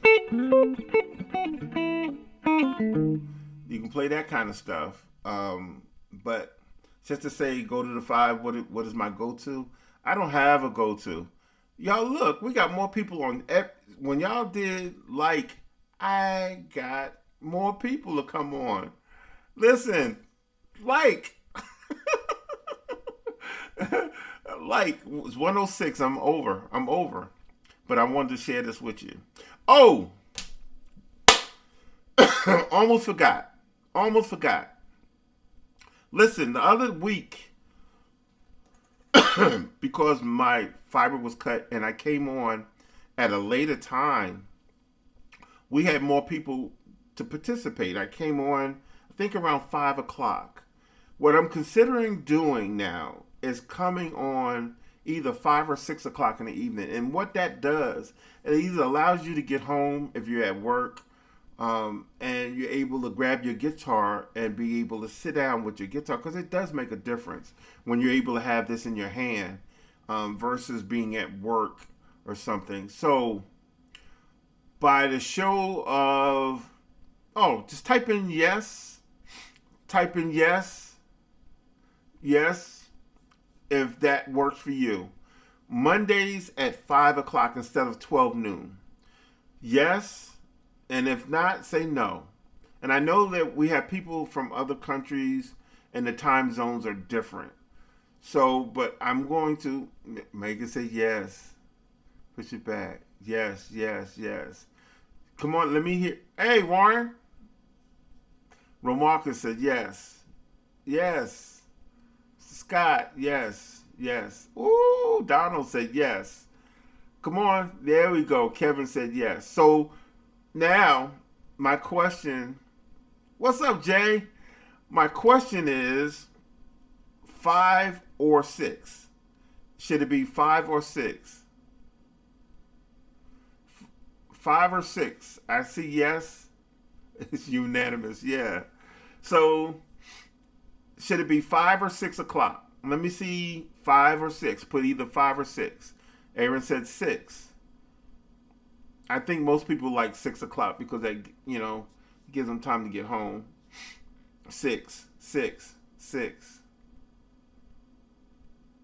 can play that kind of stuff. But just to say go to the 5, what is my go-to? I don't have a go-to. Y'all look, we got more people on. When y'all did like, I got more people to come on. Listen, like. Like, it's 106. I'm over. But I wanted to share this with you. Oh! Almost forgot. Listen, the other week, because my fiber was cut and I came on at a later time, we had more people to participate. I came on, I think, around 5 o'clock. What I'm considering doing now is coming on either 5 or 6 o'clock in the evening. And what that does, it either allows you to get home if you're at work, and you're able to grab your guitar and be able to sit down with your guitar, because it does make a difference when you're able to have this in your hand versus being at work or something. So by the show of, just type in yes, if that works for you. Mondays at 5 o'clock instead of 12 noon. Yes. And if not, say no. And I know that we have people from other countries and the time zones are different. So, but I'm going to make it say yes. Push it back. Yes. Come on, let me hear. Hey, Warren. Romarcus said yes. Yes. Scott, yes. Ooh, Donald said yes. Come on, there we go. Kevin said yes. So now, my question, what's up, Jay? My question is 5 or 6. Should it be 5 or 6? 5 or 6. I see yes. It's unanimous, yeah. So, should it be 5 or 6 o'clock? Let me see 5 or 6. Put either 5 or 6. Aaron said 6. I think most people like 6 o'clock because that, gives them time to get home. 6.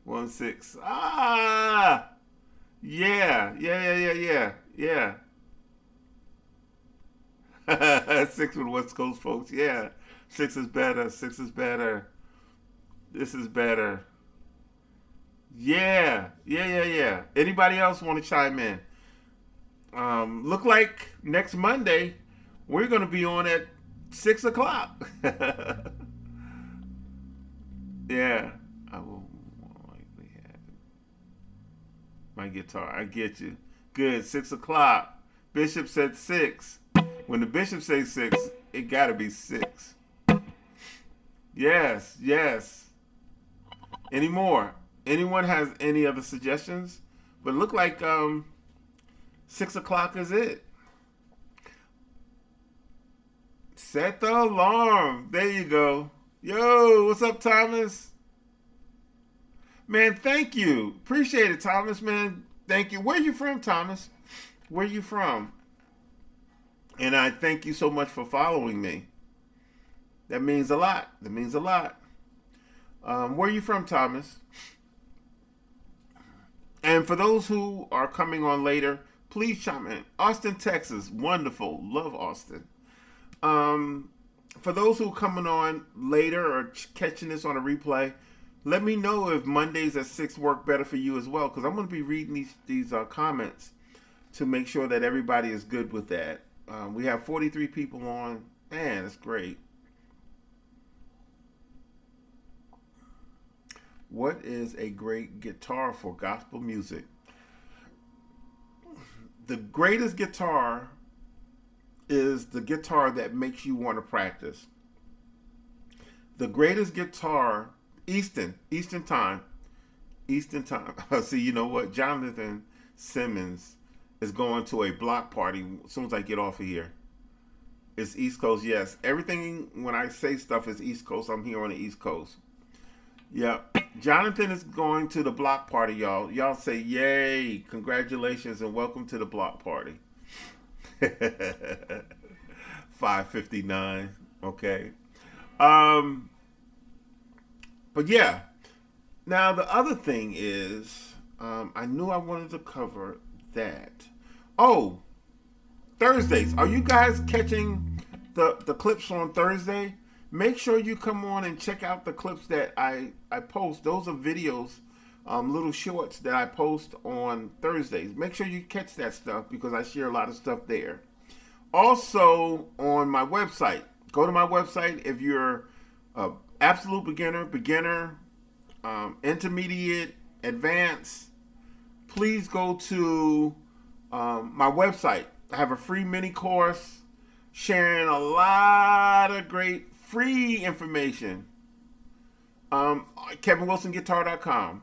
1 6. Ah! Yeah. 6 with West Coast folks. Yeah. 6 is better. This is better. Yeah. Anybody else want to chime in? Look like next Monday we're going to be on at 6 o'clock. Yeah, I will more likely have my guitar. I get you. Good, 6 o'clock. Bishop said 6. When the bishop says 6, it got to be 6. Yes, yes. Any more? Anyone has any other suggestions? But look like 6 o'clock is it. Set the alarm. There you go. Yo, what's up, Thomas? Man, thank you. Appreciate it, Thomas, man. Thank you. Where you from, Thomas? Where you from? And I thank you so much for following me. That means a lot. That means a lot. Where you from, Thomas? And for those who are coming on later, please chime in. Austin, Texas. Wonderful. Love Austin. For those who are coming on later or catching this on a replay, let me know if Mondays at 6 work better for you as well, because I'm going to be reading these comments to make sure that everybody is good with that. We have 43 people on. Man, that's great. What is a great guitar for gospel music? The greatest guitar is the guitar that makes you want to practice. The greatest guitar, Eastern time. See, you know what? Jonathan Simmons is going to a block party as soon as I get off of here. It's East Coast, yes. Everything, when I say stuff, is East Coast. I'm here on the East Coast. Yeah. Jonathan is going to the block party, y'all. Y'all say, yay, congratulations, and welcome to the block party. 5:59. Okay. But yeah. Now the other thing is, I knew I wanted to cover that. Oh, Thursdays. Are you guys catching the clips on Thursday? Make sure you come on and check out the clips that I post. Those are videos, little shorts that I post on Thursdays. Make sure you catch that stuff because I share a lot of stuff there. Also on my website. Go to my website if you're absolute beginner, intermediate, advanced. Please go to my website. I have a free mini course sharing a lot of great free information. KevinWilsonGuitar.com.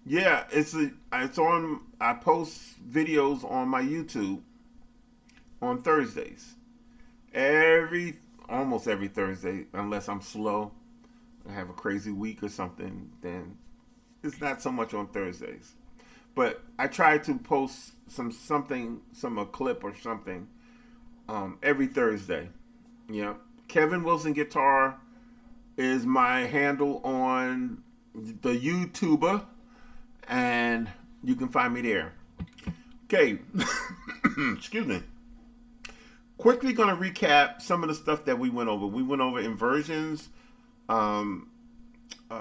Yeah, it's on. I post videos on my YouTube on Thursdays. Almost every Thursday, unless I'm slow, I have a crazy week or something, then it's not so much on Thursdays. But I try to post a clip or something every Thursday. Yeah. Kevin Wilson Guitar is my handle on the YouTuber, and you can find me there. Okay. Excuse me. Quickly going to recap some of the stuff that we went over. We went over inversions,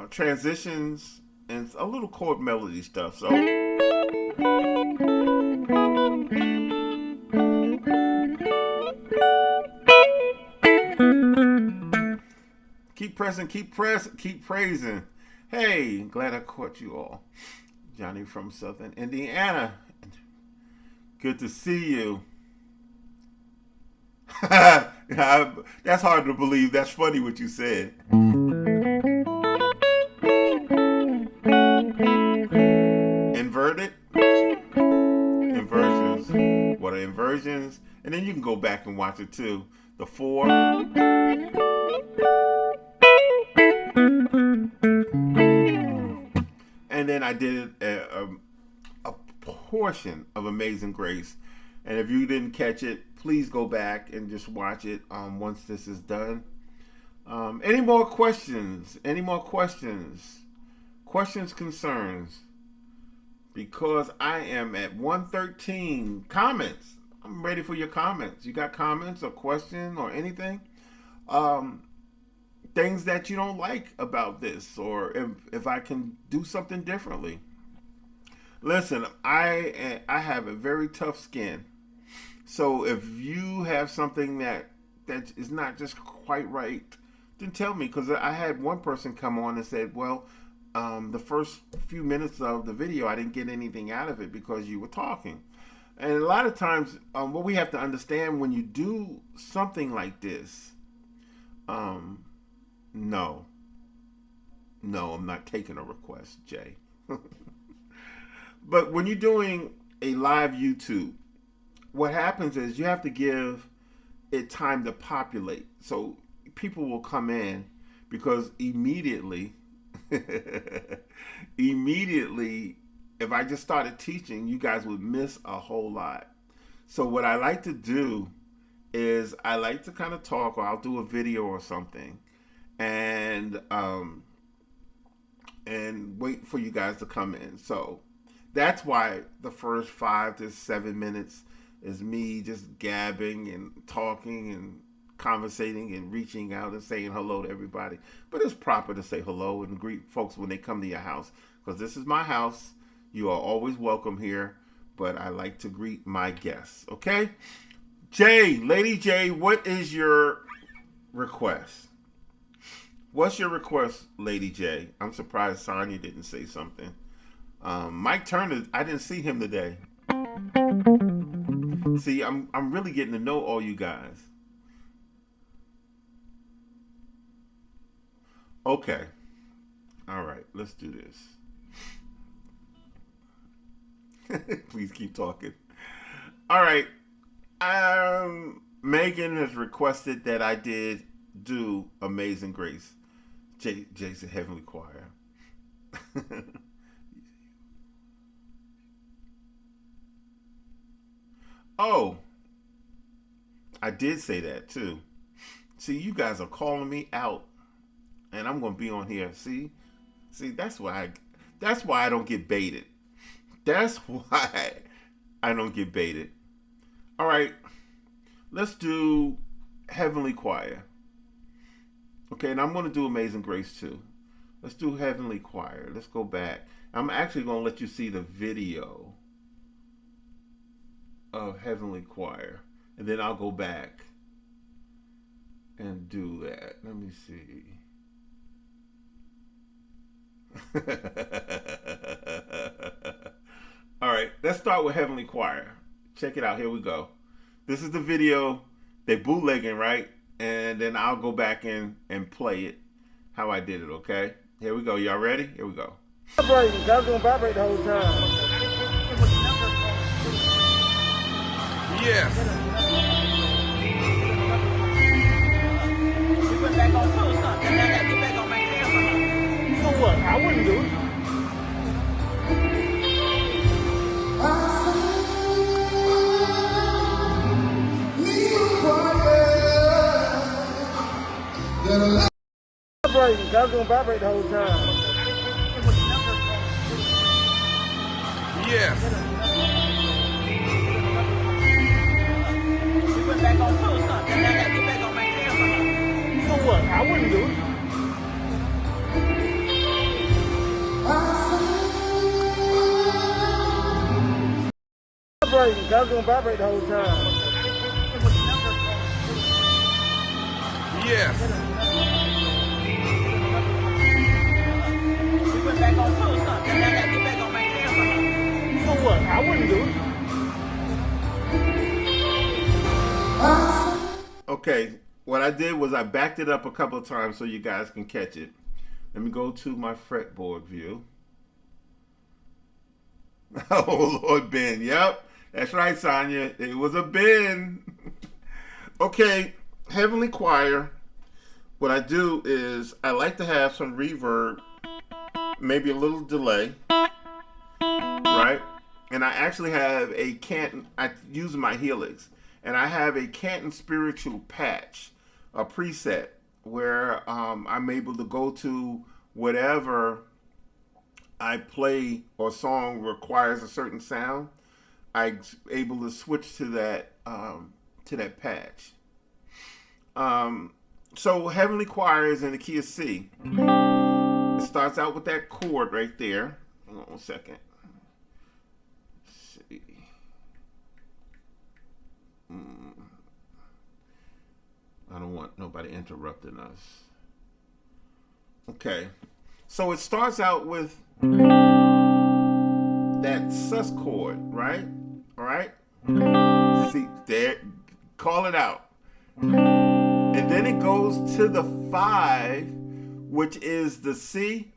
transitions, and a little chord melody stuff. So keep pressing, keep praising. Hey, glad I caught you all. Johnny from Southern Indiana. Good to see you. That's hard to believe. That's funny what you said. Inverted. Inversions. What are inversions? And then you can go back and watch it too. The 4. And then I did a portion of Amazing Grace. And if you didn't catch it, please go back and just watch it once this is done. Any more questions? Any more questions? Questions, concerns? Because I am at 113. Comments. I'm ready for your comments. You got comments or questions or anything? Things that you don't like about this, or if I can do something differently. Listen, I have a very tough skin. So if you have something that is not just quite right, then tell me. Because I had one person come on and said, well, the first few minutes of the video, I didn't get anything out of it because you were talking. And a lot of times, what we have to understand when you do something like this, No. No, I'm not taking a request, Jay. But when you're doing a live YouTube, what happens is you have to give it time to populate. So people will come in because immediately, if I just started teaching, you guys would miss a whole lot. So what I like to do is I like to kind of talk, or I'll do a video or something, and wait for you guys to come in. So that's why the first 5 to 7 minutes is me just gabbing and talking and conversating and reaching out and saying hello to everybody. But it's proper to say hello and greet folks when they come to your house, because this is my house. You are always welcome here, but I like to greet my guests. Okay? Jay, Lady J, what is your request? What's your request, Lady J? I'm surprised Sonya didn't say something. Mike Turner, I didn't see him today. See, I'm really getting to know all you guys. Okay. All right, let's do this. Please keep talking. All right. Megan has requested that I did do Amazing Grace. Jason Heavenly Choir. Oh, I did say that too. See, you guys are calling me out, and I'm gonna be on here. See, that's why I don't get baited. That's why I don't get baited. All right, let's do Heavenly Choir. Okay, and I'm going to do Amazing Grace too. Let's do Heavenly Choir. Let's go back. I'm actually going to let you see the video of Heavenly Choir, and then I'll go back and do that. Let me see. All right, let's start with Heavenly Choir. Check it out. Here we go. This is the video. They bootlegging, right? And then I'll go back in and play it how I did it, okay? Here we go. Y'all ready? Here we go. Vibrating. I was gonna vibrate the whole time. Yes. We went back on post, huh? Then I got to get back on my camera. For what? I wouldn't do it. Vibrating. I was gonna vibrate the whole time. Yes. We went back on post, huh? Then I got to get back on my camera. For what? I wouldn't do it. Vibrating. I was gonna vibrate the whole time. Yes. We went back on post, huh? Then I got to get back on my camera. For what? I wouldn't do it. Okay, what I did was I backed it up a couple of times so you guys can catch it. Let me go to my fretboard view. Oh, Lord, Ben. Yep, that's right, Sonya. It was a Ben. Okay, Heavenly Choir. What I do is I like to have some reverb, maybe a little delay, right? And I actually have a Canton, I use my Helix, and I have a Canton Spiritual patch, a preset, where I'm able to go to whatever I play or song requires a certain sound. I'm able to switch to that patch. So Heavenly Choir is in the key of C. It starts out with that chord right there. Hold on a second. Let's see. I don't want nobody interrupting us. Okay. So it starts out with that sus chord, right? All right? See, there, call it out. And then it goes to the 5 which is the C.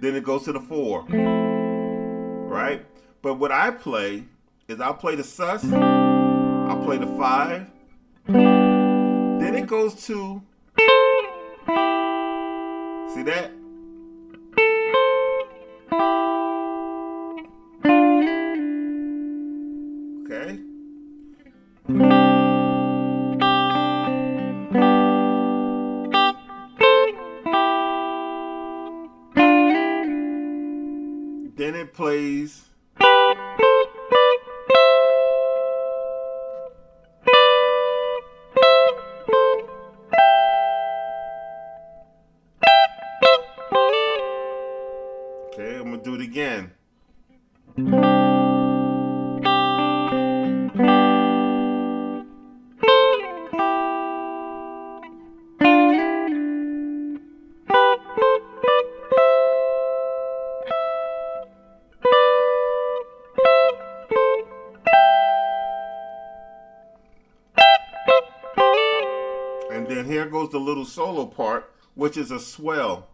Then it goes to the 4, right? But what I play is I'll play the sus, I'll play the 5, then it goes to, see that? Okay. Then it plays. Okay, I'm gonna do it again. And then here goes the little solo part, which is a swell.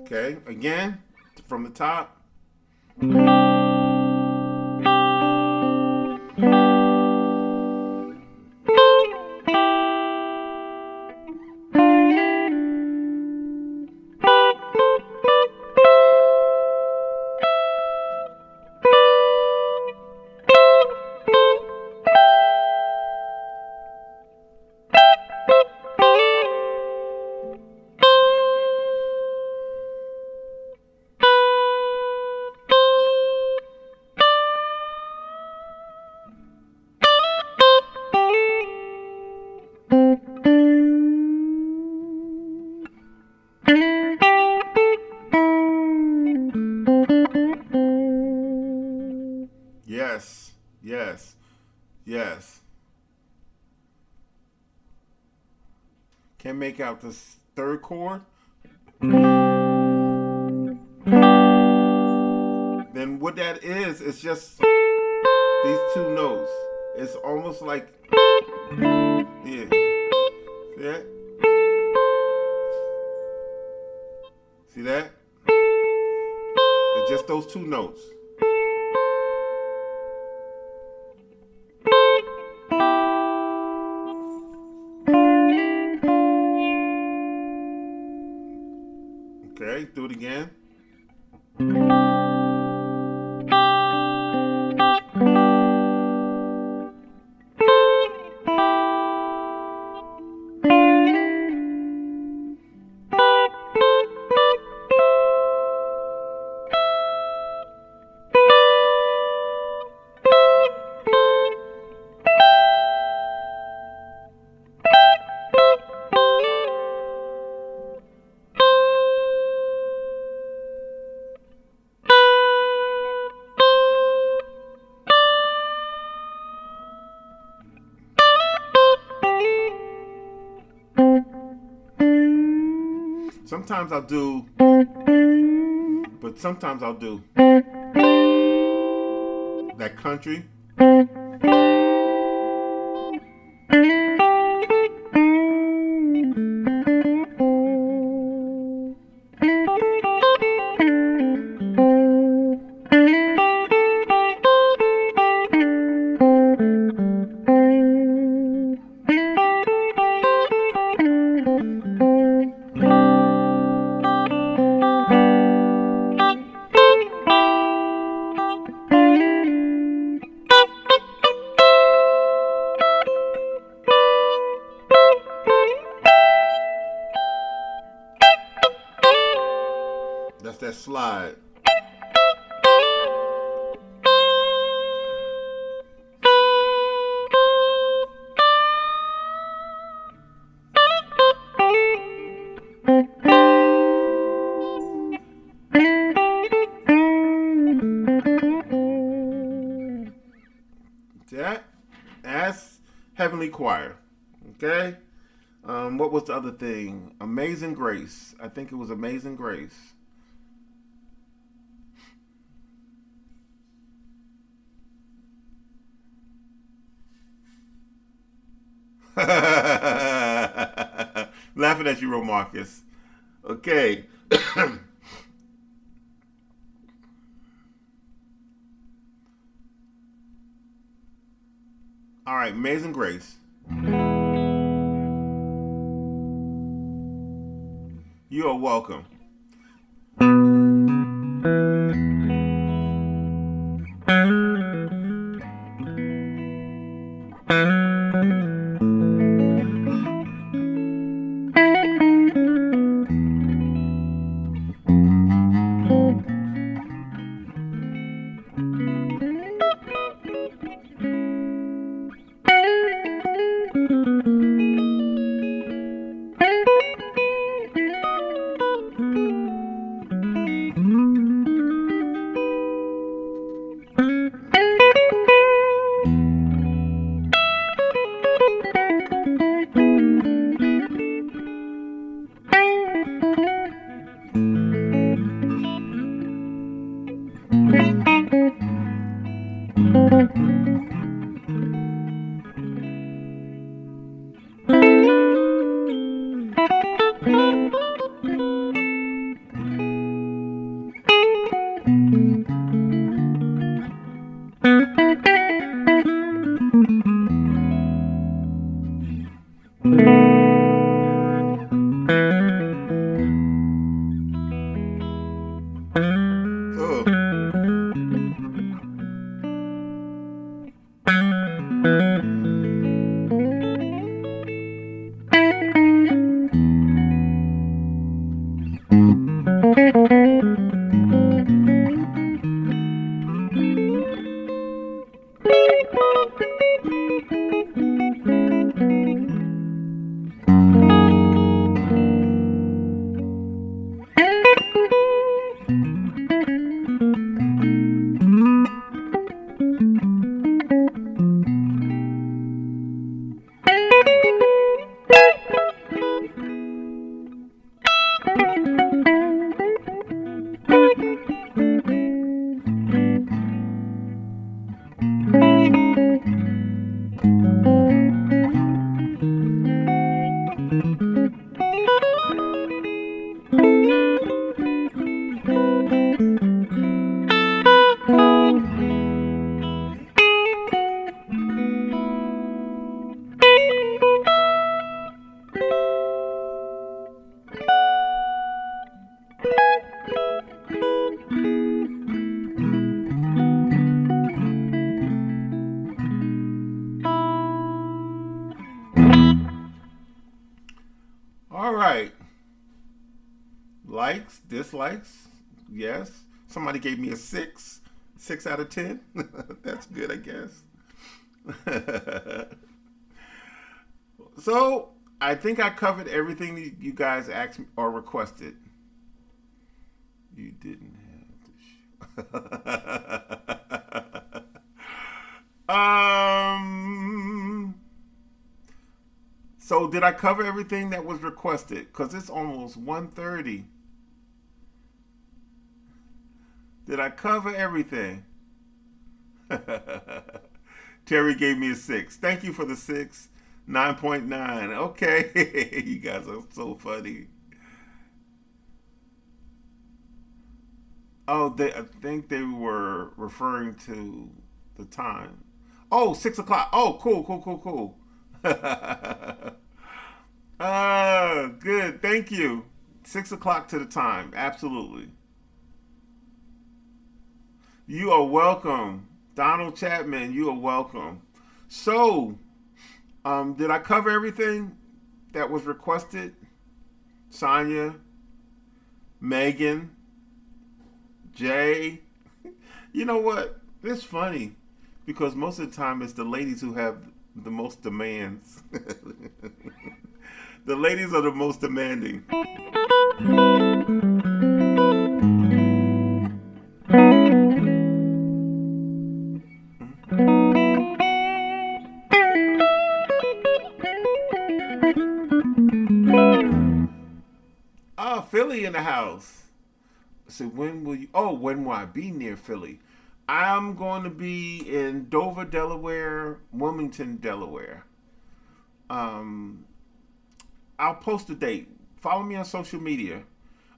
Okay, again, from the top. Yes, yes, yes. Can't make out the third chord. Then what that is, it's just these two notes. It's almost like, yeah. See that? See that? It's just those two notes. Okay, do it again. Sometimes I'll do, but sometimes I'll do that country. That's that slide. State Choir. Okay. What was the other thing? Amazing Grace. I think it was Amazing Grace. Laughing at you, Romarcus. Okay. All right, Amazing Grace. You are welcome. All right. Likes, dislikes, yes. Somebody gave me a 6. 6 out of 10. That's good, I guess. So, I think I covered everything that you guys asked me or requested. You didn't have to. So did I cover everything that was requested? Because it's almost 1:30. Did I cover everything? Terry gave me a 6. Thank you for the 6. 9.9. Okay. You guys are so funny. Oh, I think they were referring to the time. Oh, 6 o'clock. Oh, cool. Good. Thank you. 6 o'clock to the time. Absolutely. You are welcome. Donald Chapman, you are welcome. So, did I cover everything that was requested? Sonia, Megan, Jay. You know what? It's funny because most of the time it's the ladies who have the most demands. The ladies are the most demanding. the house. So when will you? Oh, when will I be near Philly? I'm going to be in Dover, Delaware, Wilmington, Delaware. I'll post a date. Follow me on social media.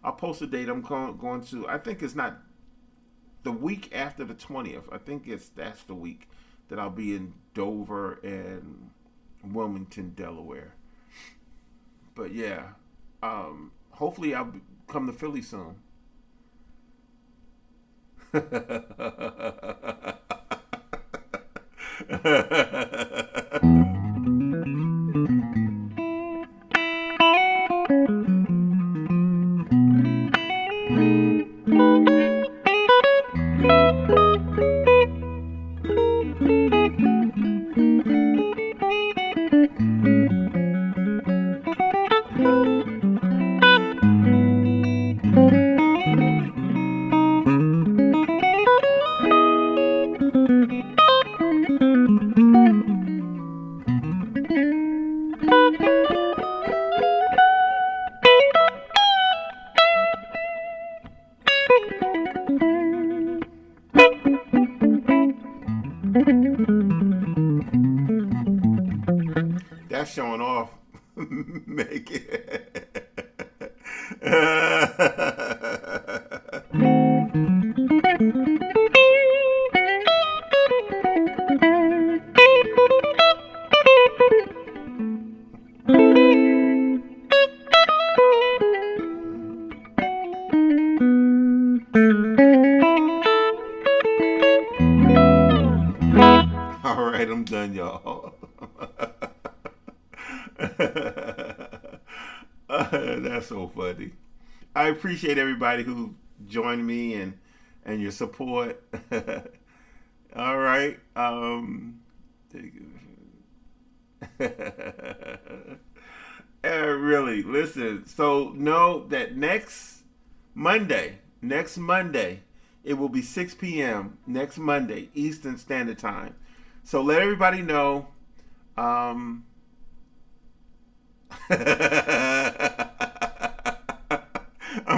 I'll post a date. I'm going to. I think it's not the week after the 20th. I think that's the week that I'll be in Dover and Wilmington, Delaware. But yeah, hopefully I'll come to Philly soon. That's showing off. Make it. All right, I'm done, y'all. That's so funny. I appreciate everybody who joined me and your support. All right. Really, listen. So know that next Monday, it will be 6 p.m. next Monday, Eastern Standard Time. So let everybody know. I'm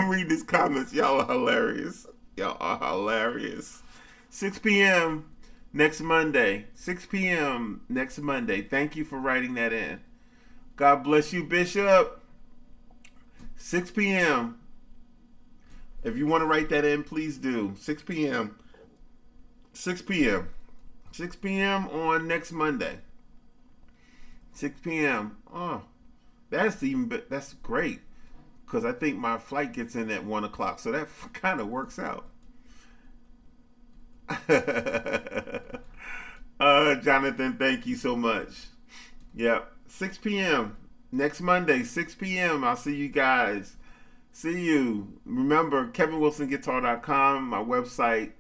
reading these comments. Y'all are hilarious. 6 p.m. next Monday. 6 p.m. next Monday. Thank you for writing that in. God bless you, Bishop. 6 p.m. If you want to write that in, please do. 6 p.m. 6 p.m. 6 p.m. on next Monday. 6 p.m. Oh, that's great. Because I think my flight gets in at 1 o'clock. So that kind of works out. Jonathan, thank you so much. Yep. 6 p.m. next Monday, 6 p.m. I'll see you guys. See you. Remember, KevinWilsonGuitar.com, my website.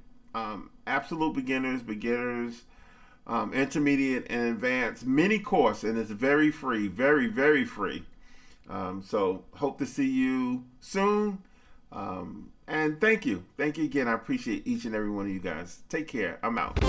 Absolute beginners, intermediate, and advanced mini course, and it's very free, very, very free. So hope to see you soon. And thank you again. I appreciate each and every one of you guys. Take care. I'm out.